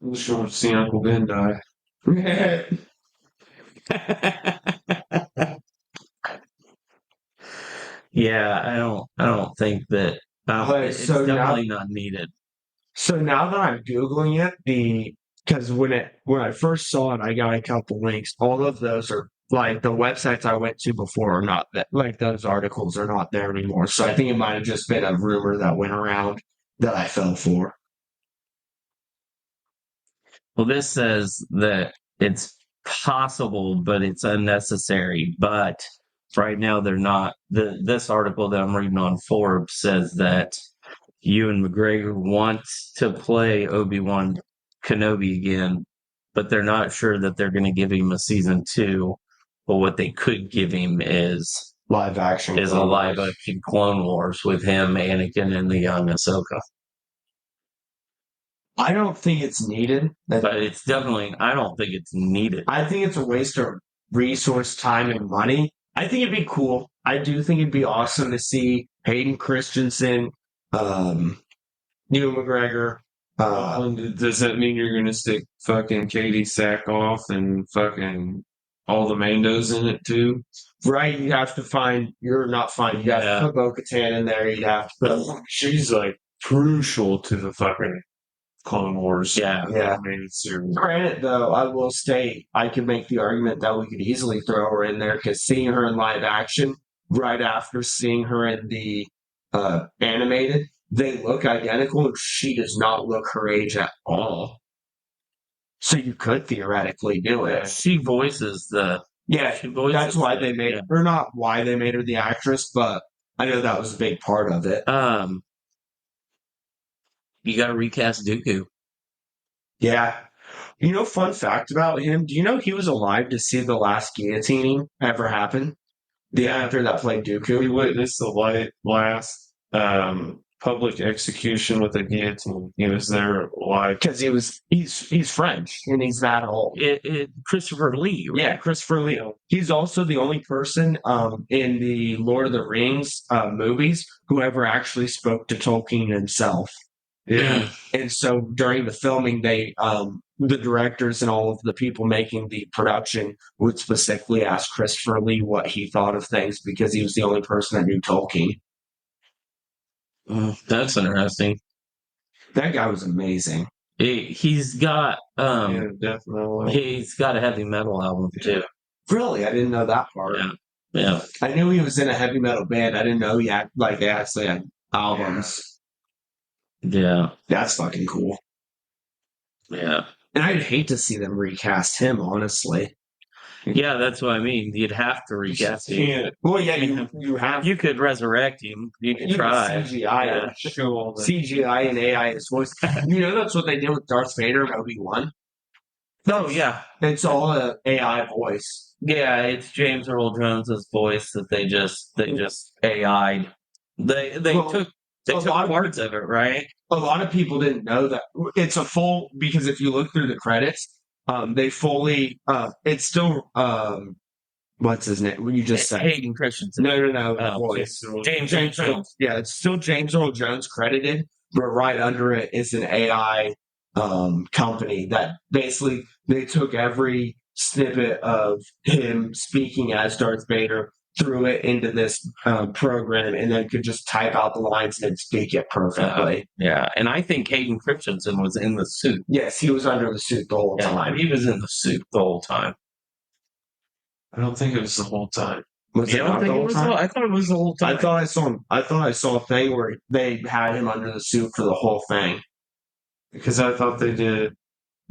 [SPEAKER 3] I'm just want to see Uncle Ben die.
[SPEAKER 2] Yeah, I don't think that it's
[SPEAKER 4] So now-
[SPEAKER 2] definitely not needed.
[SPEAKER 4] So now that I'm Googling it, because when I first saw it, I got a couple links. All of those are like the websites I went to before are not that, like those articles are not there anymore. So I think it might have just been a rumor that went around that I fell for.
[SPEAKER 2] Well, this says that it's possible, but it's unnecessary. But right now, they're not. This article that I'm reading on Forbes says that Ewan McGregor wants to play Obi-Wan Kenobi again, but they're not sure that they're going to give him a season 2. But what they could give him is
[SPEAKER 4] Live action.
[SPEAKER 2] a live action Clone Wars with him, Anakin, and the young Ahsoka.
[SPEAKER 4] I don't think it's needed.
[SPEAKER 2] But it's definitely, I don't think it's needed.
[SPEAKER 4] I think it's a waste of resource, time, and money. I think it'd be cool. I do think it'd be awesome to see Hayden Christensen, Ewan McGregor.
[SPEAKER 3] Does that mean you're gonna stick fucking Katie Sackhoff and fucking all the Mandos in it too?
[SPEAKER 4] Right, you have to find. You're not finding. You have to put Bo-Katan in there. You'd have to.
[SPEAKER 3] She's like crucial to the fucking Clone Wars.
[SPEAKER 2] Yeah.
[SPEAKER 3] animated series.
[SPEAKER 4] Granted, though, I will state I could make the argument that we could easily throw her in there because seeing her in live action right after seeing her in the animated, they look identical and she does not look her age at all. So you could theoretically do it.
[SPEAKER 2] She voices the.
[SPEAKER 4] Yeah,
[SPEAKER 2] She voices
[SPEAKER 4] that's why
[SPEAKER 2] the-
[SPEAKER 4] they made
[SPEAKER 2] yeah.
[SPEAKER 4] or not why they made her the actress, but I know that was a big part of it.
[SPEAKER 2] You got to recast Dooku.
[SPEAKER 4] Yeah. Fun fact about him, do you know he was alive to see the last guillotining ever happen? The actor that played
[SPEAKER 3] We
[SPEAKER 4] Dooku?
[SPEAKER 3] witnessed the last public execution with a guillotine. He was there live.
[SPEAKER 4] Because he's French and he's that old.
[SPEAKER 2] Christopher Lee. Right?
[SPEAKER 4] Yeah, Christopher Lee. He's also the only person in the Lord of the Rings movies who ever actually spoke to Tolkien himself.
[SPEAKER 3] Yeah.
[SPEAKER 4] And so during the filming, they the directors and all of the people making the production would specifically ask Christopher Lee what he thought of things because he was the only person that knew Tolkien.
[SPEAKER 2] That's interesting.
[SPEAKER 4] That guy was amazing.
[SPEAKER 2] He's got
[SPEAKER 3] Yeah, definitely.
[SPEAKER 2] he's got a heavy metal album too.
[SPEAKER 4] Really, I didn't know that part.
[SPEAKER 2] Yeah.
[SPEAKER 4] I knew he was in a heavy metal band. I didn't know he had they actually had albums.
[SPEAKER 2] Yeah.
[SPEAKER 4] That's fucking cool.
[SPEAKER 2] Yeah.
[SPEAKER 4] And I'd hate to see them recast him, honestly.
[SPEAKER 2] Yeah, that's what I mean. You'd have to recast him.
[SPEAKER 3] Can't
[SPEAKER 4] Well, yeah, you have
[SPEAKER 2] You could resurrect him. You could try.
[SPEAKER 4] CGI,
[SPEAKER 2] Yeah.
[SPEAKER 3] show all that.
[SPEAKER 4] CGI and AI his voice. That's what they did with Darth Vader in Obi-Wan.
[SPEAKER 2] Oh yeah.
[SPEAKER 4] It's all a AI voice.
[SPEAKER 2] Yeah, it's James Earl Jones's voice that they just AI'd. They
[SPEAKER 4] Well,
[SPEAKER 2] took parts of it, right?
[SPEAKER 4] A lot of people didn't know that it's a full because if you look through the credits, they fully it's still what's his name? What you just said?
[SPEAKER 2] Hayden Christensen.
[SPEAKER 4] No,
[SPEAKER 2] Oh,
[SPEAKER 4] voice.
[SPEAKER 2] James
[SPEAKER 4] Jones. Yeah, it's still James Earl Jones credited, but right under it is an AI company that basically they took every snippet of him speaking as Darth Vader, threw it into this program, and then could just type out the lines and speak it perfectly.
[SPEAKER 2] Yeah, and I think Hayden Christensen was in the suit.
[SPEAKER 4] Yes, he was under the suit the whole time.
[SPEAKER 2] He was in the suit the whole time.
[SPEAKER 3] I don't think it was the whole time.
[SPEAKER 4] Was
[SPEAKER 2] You
[SPEAKER 4] it
[SPEAKER 2] don't
[SPEAKER 4] not the
[SPEAKER 2] think it
[SPEAKER 4] whole
[SPEAKER 2] was?
[SPEAKER 4] time?
[SPEAKER 2] I thought it was the whole time.
[SPEAKER 4] I thought I saw a thing where they had him under the suit for the whole thing.
[SPEAKER 3] Because I thought they did.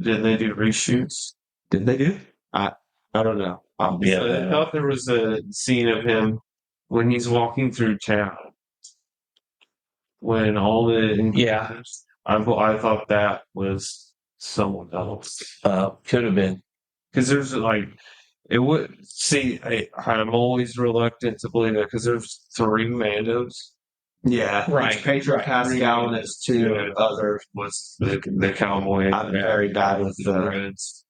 [SPEAKER 3] Did they do reshoots?
[SPEAKER 4] Did they do? I don't know.
[SPEAKER 2] Yeah.
[SPEAKER 3] I thought there was a scene of him when he's walking through town. When all the
[SPEAKER 2] Yeah.
[SPEAKER 3] I thought that was someone else.
[SPEAKER 2] Could have been.
[SPEAKER 3] Because there's it would see. I'm always reluctant to believe that because there's 3 Mandos.
[SPEAKER 4] Yeah,
[SPEAKER 2] Right,
[SPEAKER 4] It's Pedro
[SPEAKER 2] right.
[SPEAKER 4] Pascal and there's 2 other.
[SPEAKER 3] Was the cowboy?
[SPEAKER 4] I'm very bad with the.
[SPEAKER 3] Reds.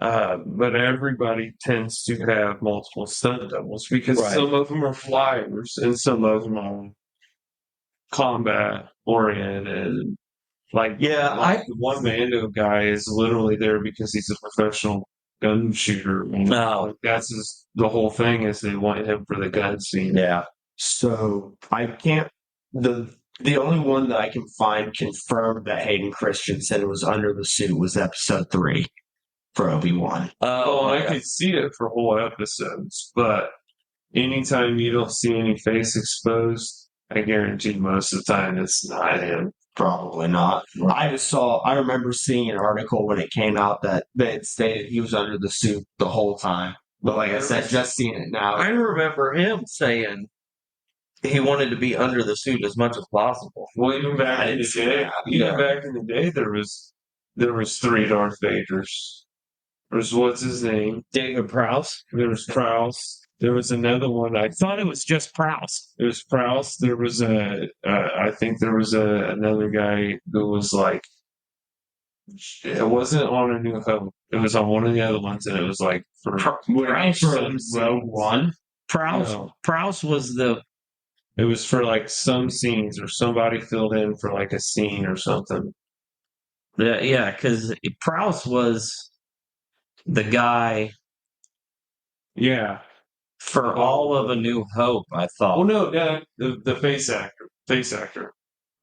[SPEAKER 3] But everybody tends to have multiple stunt doubles because
[SPEAKER 2] Right.
[SPEAKER 3] some of them are flyers and some of them are combat oriented. The one Mando guy is literally there because he's a professional gun shooter. And that's the whole thing is they want him for the gun scene.
[SPEAKER 2] Yeah.
[SPEAKER 4] So I can't. The only one that I can find confirmed that Hayden Christensen was under the suit was episode 3 for Obi-Wan.
[SPEAKER 3] I could see it for whole episodes, but anytime you don't see any face exposed, I guarantee most of the time it's not him.
[SPEAKER 4] Probably not. I remember seeing an article when it came out that it stated he was under the suit the whole time. But like I said, just seeing it now.
[SPEAKER 2] I remember him saying he wanted to be under the suit as much as possible.
[SPEAKER 3] Well, even back in the day, there was 3 Darth Vaders. There's what's his name?
[SPEAKER 2] David Prowse.
[SPEAKER 3] There was Prowse. There was another one. I
[SPEAKER 2] thought it was just Prowse.
[SPEAKER 3] There was Prowse. There was I think there was another guy who was like, it wasn't on A New Hope. It was on one of the other ones, and it was like for
[SPEAKER 4] Rogue One.
[SPEAKER 2] Prowse.
[SPEAKER 3] No.
[SPEAKER 2] Prowse was the.
[SPEAKER 3] It was for like some scenes, or somebody filled in for like a scene or something.
[SPEAKER 2] Yeah, because Prowse was the guy.
[SPEAKER 3] Yeah.
[SPEAKER 2] For all of A New Hope, I thought.
[SPEAKER 3] Well, no, the face actor.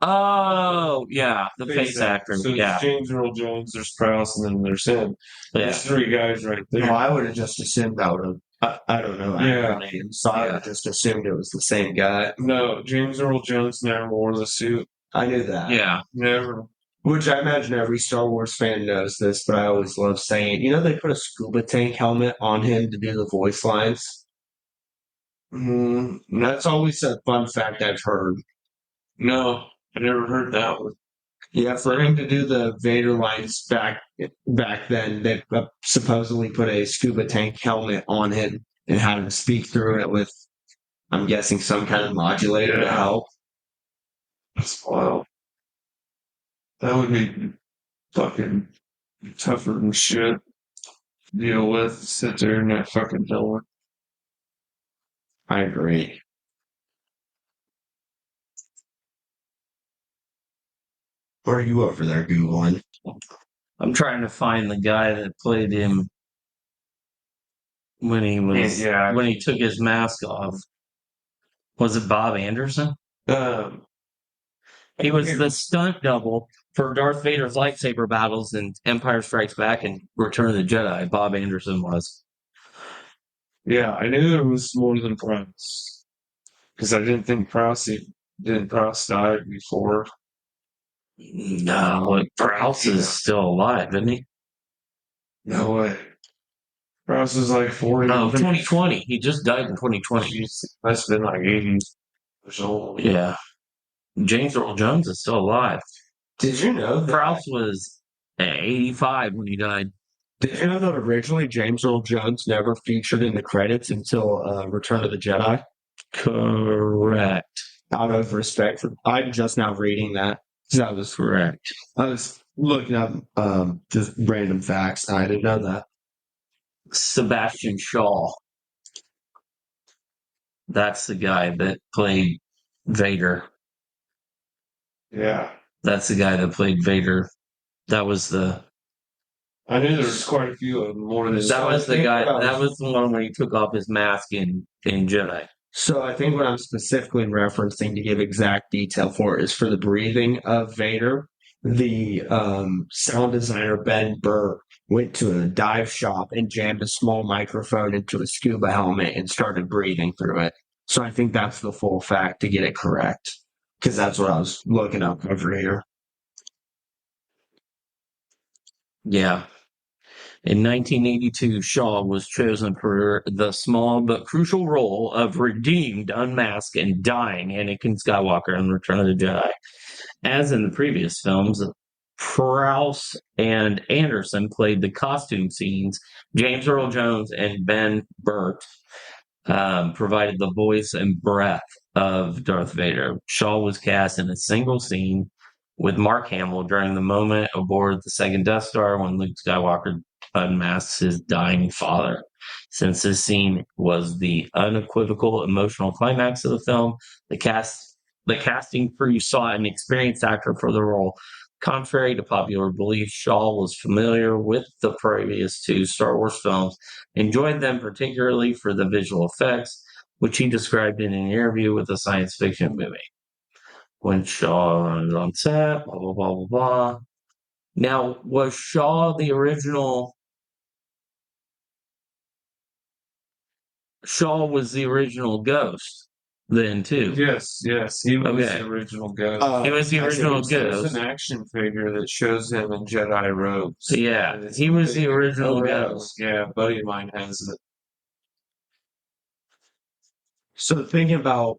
[SPEAKER 2] Oh, yeah, the face actor.
[SPEAKER 3] So
[SPEAKER 2] Yeah,
[SPEAKER 3] there's James Earl Jones, there's Prowse, and then there's him.
[SPEAKER 2] yeah.
[SPEAKER 3] There's three guys right
[SPEAKER 4] No,
[SPEAKER 3] there.
[SPEAKER 4] I would have just assumed that would have. I don't know
[SPEAKER 3] Yeah.
[SPEAKER 4] actor names, so I would have just assumed it was the same guy.
[SPEAKER 3] No, James Earl Jones never wore the suit.
[SPEAKER 4] I knew that.
[SPEAKER 2] Yeah.
[SPEAKER 3] Never.
[SPEAKER 4] Which I imagine every Star Wars fan knows this, but I always love saying it. You know, they put a scuba tank helmet on him to do the voice lines. That's always a fun fact I've heard.
[SPEAKER 3] No, I never heard that one.
[SPEAKER 4] Yeah, for him to do the Vader lines back then, they supposedly put a scuba tank helmet on him and had him speak through it with, I'm guessing, some kind of modulator to
[SPEAKER 3] Yeah.
[SPEAKER 4] help.
[SPEAKER 3] That's wild. That would be fucking tougher than shit to deal with. Sit there in that fucking helmet.
[SPEAKER 4] I agree. What are you over there Googling?
[SPEAKER 2] I'm trying to find the guy that played him when he took his mask off. Was it Bob Anderson?
[SPEAKER 3] Um,
[SPEAKER 2] He was the stunt double for Darth Vader's lightsaber battles in Empire Strikes Back and Return of the Jedi. Bob Anderson was.
[SPEAKER 3] yeah, I knew there was more than Prowse. Because I didn't think Prowse died before.
[SPEAKER 2] No, but Prowse is still alive, isn't he?
[SPEAKER 3] No way. Prowse is like 40.
[SPEAKER 2] No, 2020. He just died in 2020.
[SPEAKER 3] Jeez, that's been like 80 years old.
[SPEAKER 2] Yeah. James Earl Jones is still alive.
[SPEAKER 4] Did you know that?
[SPEAKER 2] Prowse was 85 when he died.
[SPEAKER 4] Did you know that originally James Earl Jones never featured in the credits until Return of the Jedi?
[SPEAKER 2] Correct.
[SPEAKER 4] Out of respect for, I'm just now reading that. That was
[SPEAKER 2] Correct.
[SPEAKER 4] I was looking up just random facts. I didn't know that.
[SPEAKER 2] Sebastian Shaw. That's the guy that played Vader.
[SPEAKER 3] Yeah.
[SPEAKER 2] That's the guy that played Vader. That was the
[SPEAKER 3] I knew there was quite a few of them. More than
[SPEAKER 2] that was the guy. That was the one where he took off his mask in Jedi.
[SPEAKER 4] So I think what I'm specifically referencing to give exact detail for is for the breathing of Vader. The sound designer Ben Burr went to a dive shop and jammed a small microphone into a scuba helmet and started breathing through it. So I think that's the full fact to get it correct, because that's what I was looking up over here.
[SPEAKER 2] Yeah. In 1982, Shaw was chosen for the small but crucial role of redeemed, unmasked, and dying Anakin Skywalker in Return of the Jedi. As in the previous films, Prowse and Anderson played the costume scenes. James Earl Jones and Ben Burt provided the voice and breath of Darth Vader. Shaw was cast in a single scene with Mark Hamill during the moment aboard the second Death Star when Luke Skywalker unmasks his dying father. Since this scene was the unequivocal emotional climax of the film, the casting crew sought an experienced actor for the role. Contrary to popular belief, Shaw was familiar with the previous two Star Wars films, enjoyed them particularly for the visual effects, which he described in an interview with a science fiction movie. When Shaw was on set, blah, blah, blah, blah, blah. Now, was Shaw the original? Shaw was the original Ghost then, too.
[SPEAKER 3] Yes, he was
[SPEAKER 2] Okay.
[SPEAKER 3] the original Ghost.
[SPEAKER 2] He was the original
[SPEAKER 3] There's
[SPEAKER 2] Ghost.
[SPEAKER 3] an action figure that shows him in Jedi robes.
[SPEAKER 2] So, yeah, he was the original Ghost.
[SPEAKER 3] Yeah, a buddy of mine has it.
[SPEAKER 4] So thinking about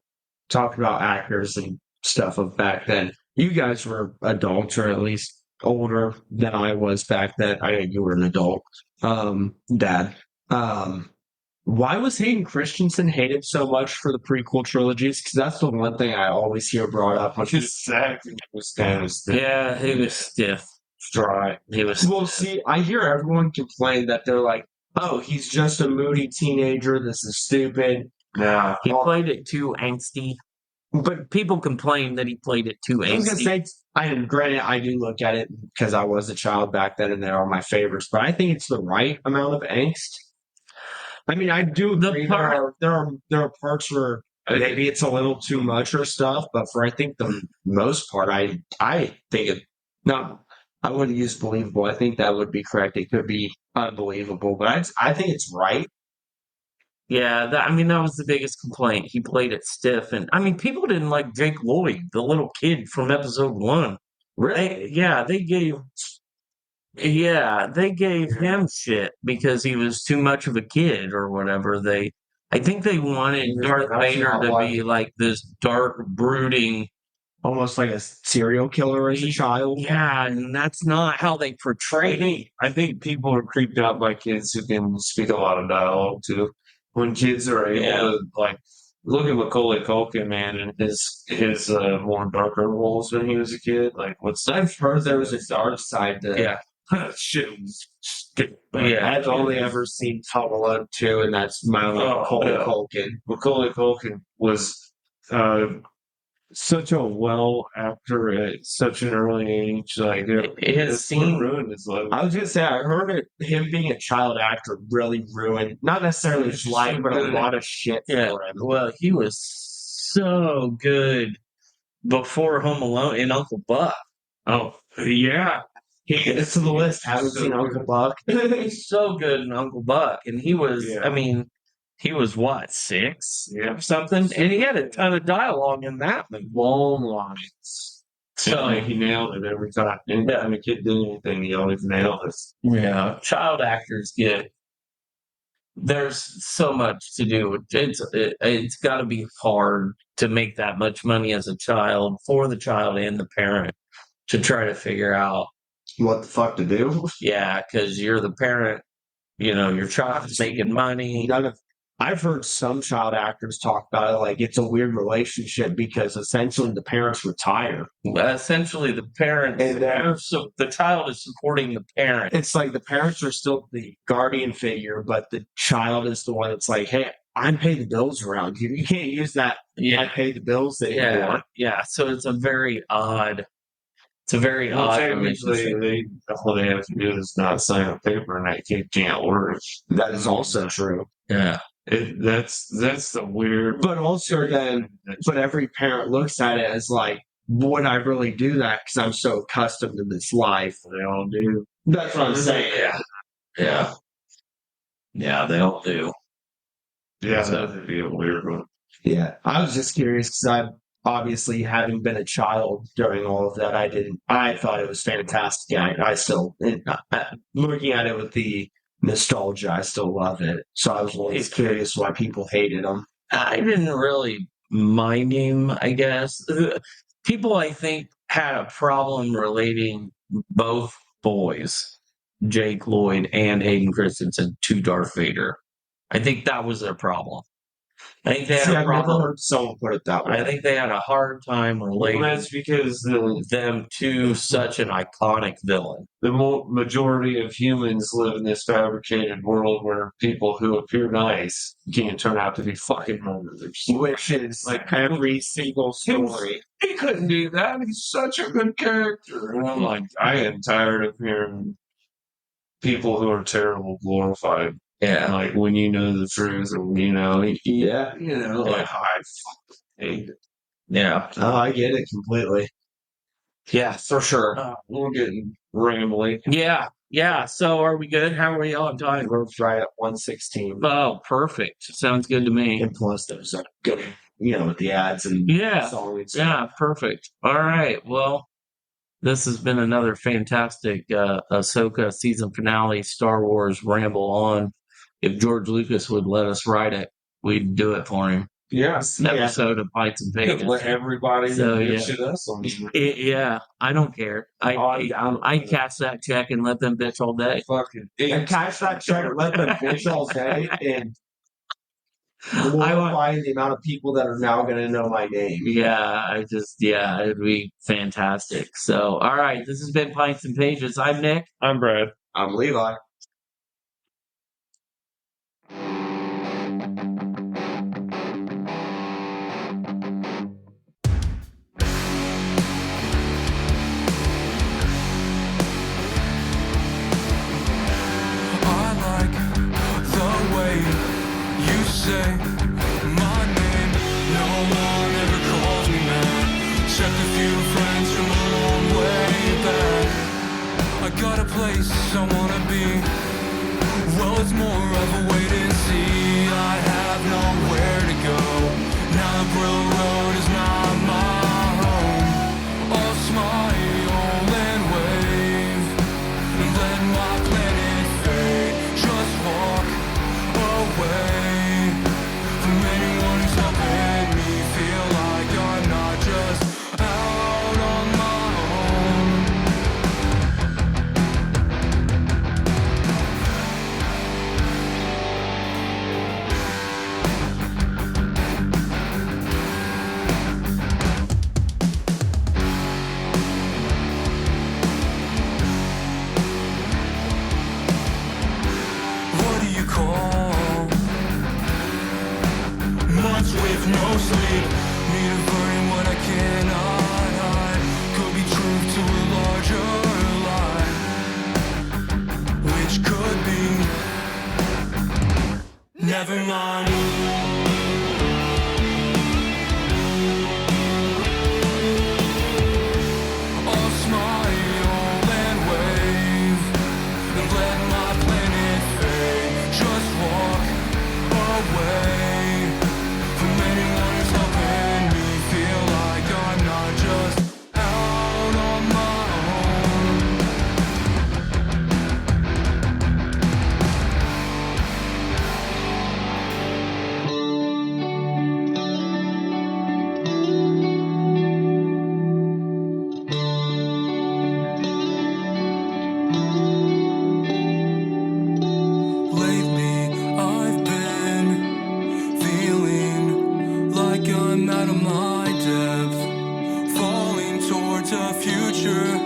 [SPEAKER 4] talking about actors and stuff of back then, you guys were adults, or at least older than I was back then. I know you were an adult, Dad. Why was Hayden Christensen hated so much for the prequel trilogies? Because that's the one thing I always hear brought up.
[SPEAKER 3] His acting was kind of stiff.
[SPEAKER 2] Yeah, he was stiff.
[SPEAKER 3] Dry.
[SPEAKER 2] He was
[SPEAKER 4] Well,
[SPEAKER 2] stiff.
[SPEAKER 4] see, I hear everyone complain that they're like, "Oh, he's just a moody teenager. This is stupid."
[SPEAKER 3] Nah.
[SPEAKER 2] He played it too angsty. But people complain that he played it too
[SPEAKER 4] I was gonna
[SPEAKER 2] angsty.
[SPEAKER 4] say, granted, I do look at it because I was a child back then, and they are my favorites. But I think it's the right amount of angst. I mean, I do agree. There are parts where maybe it's a little too much or stuff, but for I think the most part, I think it not. I wouldn't use believable. I think that would be correct. It could be unbelievable, but I think it's right.
[SPEAKER 2] Yeah, I mean, that was the biggest complaint. He played it stiff, and I mean, people didn't like Jake Lloyd, the little kid from episode 1. Yeah, they gave him shit because he was too much of a kid or whatever. I think they wanted Darth Vader to be like this dark, brooding,
[SPEAKER 4] Almost like a serial killer as a child.
[SPEAKER 2] yeah, and that's not how they portray.
[SPEAKER 3] I think people are creeped out by kids who can speak a lot of dialogue too. When kids are able to like look at Macaulay Culkin, man, and his more darker roles when he was a kid. Like what's
[SPEAKER 4] I've heard there was a dark side to
[SPEAKER 2] Yeah.
[SPEAKER 3] shit was
[SPEAKER 2] Yeah.
[SPEAKER 4] I've only ever seen Home Alone 2, and that's my only Macaulay Culkin.
[SPEAKER 3] Macaulay Culkin was such a well actor at such an early age. Like
[SPEAKER 2] His scene
[SPEAKER 3] ruined his life.
[SPEAKER 4] I was gonna say I heard him being a child actor really ruined not necessarily his life, but a lot of shit for him.
[SPEAKER 2] Well, he was so good before Home Alone and Uncle Buck.
[SPEAKER 3] Oh yeah,
[SPEAKER 4] It's to the list. Haven't seen Uncle Buck.
[SPEAKER 2] He's so good in Uncle Buck, and he was.
[SPEAKER 3] Yeah.
[SPEAKER 2] I mean, he was what 6
[SPEAKER 3] Yeah.
[SPEAKER 2] or something, and he had a ton of dialogue in that movie.
[SPEAKER 3] long lines. So he nailed it every time. Anytime a kid did anything, he always nailed it.
[SPEAKER 2] Yeah, child actors there's so much to do. It's got to be hard to make that much money as a child for the child and the parent to try to figure out.
[SPEAKER 4] What the fuck to do?
[SPEAKER 2] Yeah, because you're the parent. Your child's making money.
[SPEAKER 4] I've heard some child actors talk about it like it's a weird relationship because essentially the parents retire.
[SPEAKER 2] Essentially, the parent so the child is supporting the parent.
[SPEAKER 4] It's like the parents are still the guardian figure, but the child is the one that's like, hey, I pay the bills around you. You can't use that I pay the bills anymore.
[SPEAKER 2] Yeah. So it's a very odd. It's a very odd relationship.
[SPEAKER 3] All they have to do is not sign a paper, and that kid can't work.
[SPEAKER 4] That is also true.
[SPEAKER 2] Yeah.
[SPEAKER 3] That's the weird.
[SPEAKER 4] But also but every parent looks at it as like, would I really do that? Because I'm so accustomed to this life.
[SPEAKER 3] They all do.
[SPEAKER 4] That's what I'm saying.
[SPEAKER 2] Yeah. Yeah, they all do.
[SPEAKER 3] Yeah, that'd be a weird one.
[SPEAKER 4] Yeah. I was just curious because I obviously having been a child during all of that, I thought it was fantastic. I still, looking at it with the nostalgia, I still love it. So I was always curious why people hated him.
[SPEAKER 2] I didn't really mind him, I guess. People, I think, had a problem relating both boys, Jake Lloyd and Hayden Christensen, to Darth Vader. I think that was their problem. I think they had a problem.
[SPEAKER 4] I've never heard someone put it that way.
[SPEAKER 2] I think they had a hard time relating
[SPEAKER 3] That's because
[SPEAKER 2] them to such an iconic villain.
[SPEAKER 3] the majority of humans live in this fabricated world where people who appear nice can turn out to be fucking murderers.
[SPEAKER 4] Which is like every single story.
[SPEAKER 3] He couldn't do that. He's such a good character. And I'm like, I am tired of hearing people who are terrible glorified.
[SPEAKER 2] Yeah.
[SPEAKER 3] Like when you know the truth, and like I fucking hate it.
[SPEAKER 2] Yeah.
[SPEAKER 4] Oh, I get it completely.
[SPEAKER 2] Yeah, for sure.
[SPEAKER 3] We're getting rambly.
[SPEAKER 2] Yeah. So are we good? How are we on time?
[SPEAKER 4] We're right at 116.
[SPEAKER 2] Oh, perfect. Sounds good to me.
[SPEAKER 4] And plus, there's a good, with the ads and
[SPEAKER 2] Yeah.
[SPEAKER 4] songs.
[SPEAKER 2] Yeah, perfect. All right. Well, this has been another fantastic Ahsoka season finale Star Wars ramble on. If George Lucas would let us write it, we'd do it for him.
[SPEAKER 3] Yes.
[SPEAKER 2] Episode of Pints and Bacon.
[SPEAKER 3] Let everybody shit us on me.
[SPEAKER 2] Yeah, I don't care. I cash that check and let them bitch all day.
[SPEAKER 3] Fucking
[SPEAKER 4] And cash that check and let them bitch all day and glorify the amount of people that are now going to know my name.
[SPEAKER 2] Yeah, it'd be fantastic. So, all right, this has been Pints and Pages. I'm Nick.
[SPEAKER 3] I'm Brad.
[SPEAKER 4] I'm Levi.
[SPEAKER 1] I like the way you say my name. railroad is not my home. I'll smile and wave and let my planet fade. Just walk away from anyone who's helping me feel like I'm not just out on my own. What do you call months with no sleep? Need averting what I cannot hide. Could be truth to a larger lie, which could be never mind. I'll smile and wave and let my planet fade. Just walk away from anyone who's helping me feel like I'm not just out on my own. Lately, I've been feeling like I'm out of my depth, falling towards a future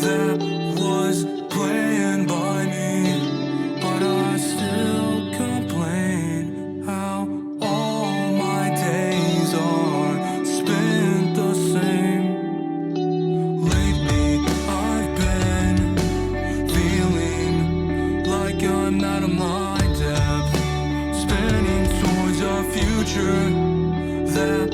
[SPEAKER 1] that was planned by me. But I still complain how all my days are spent the same. Lately, I've been feeling like I'm out of my depth, spinning towards a future that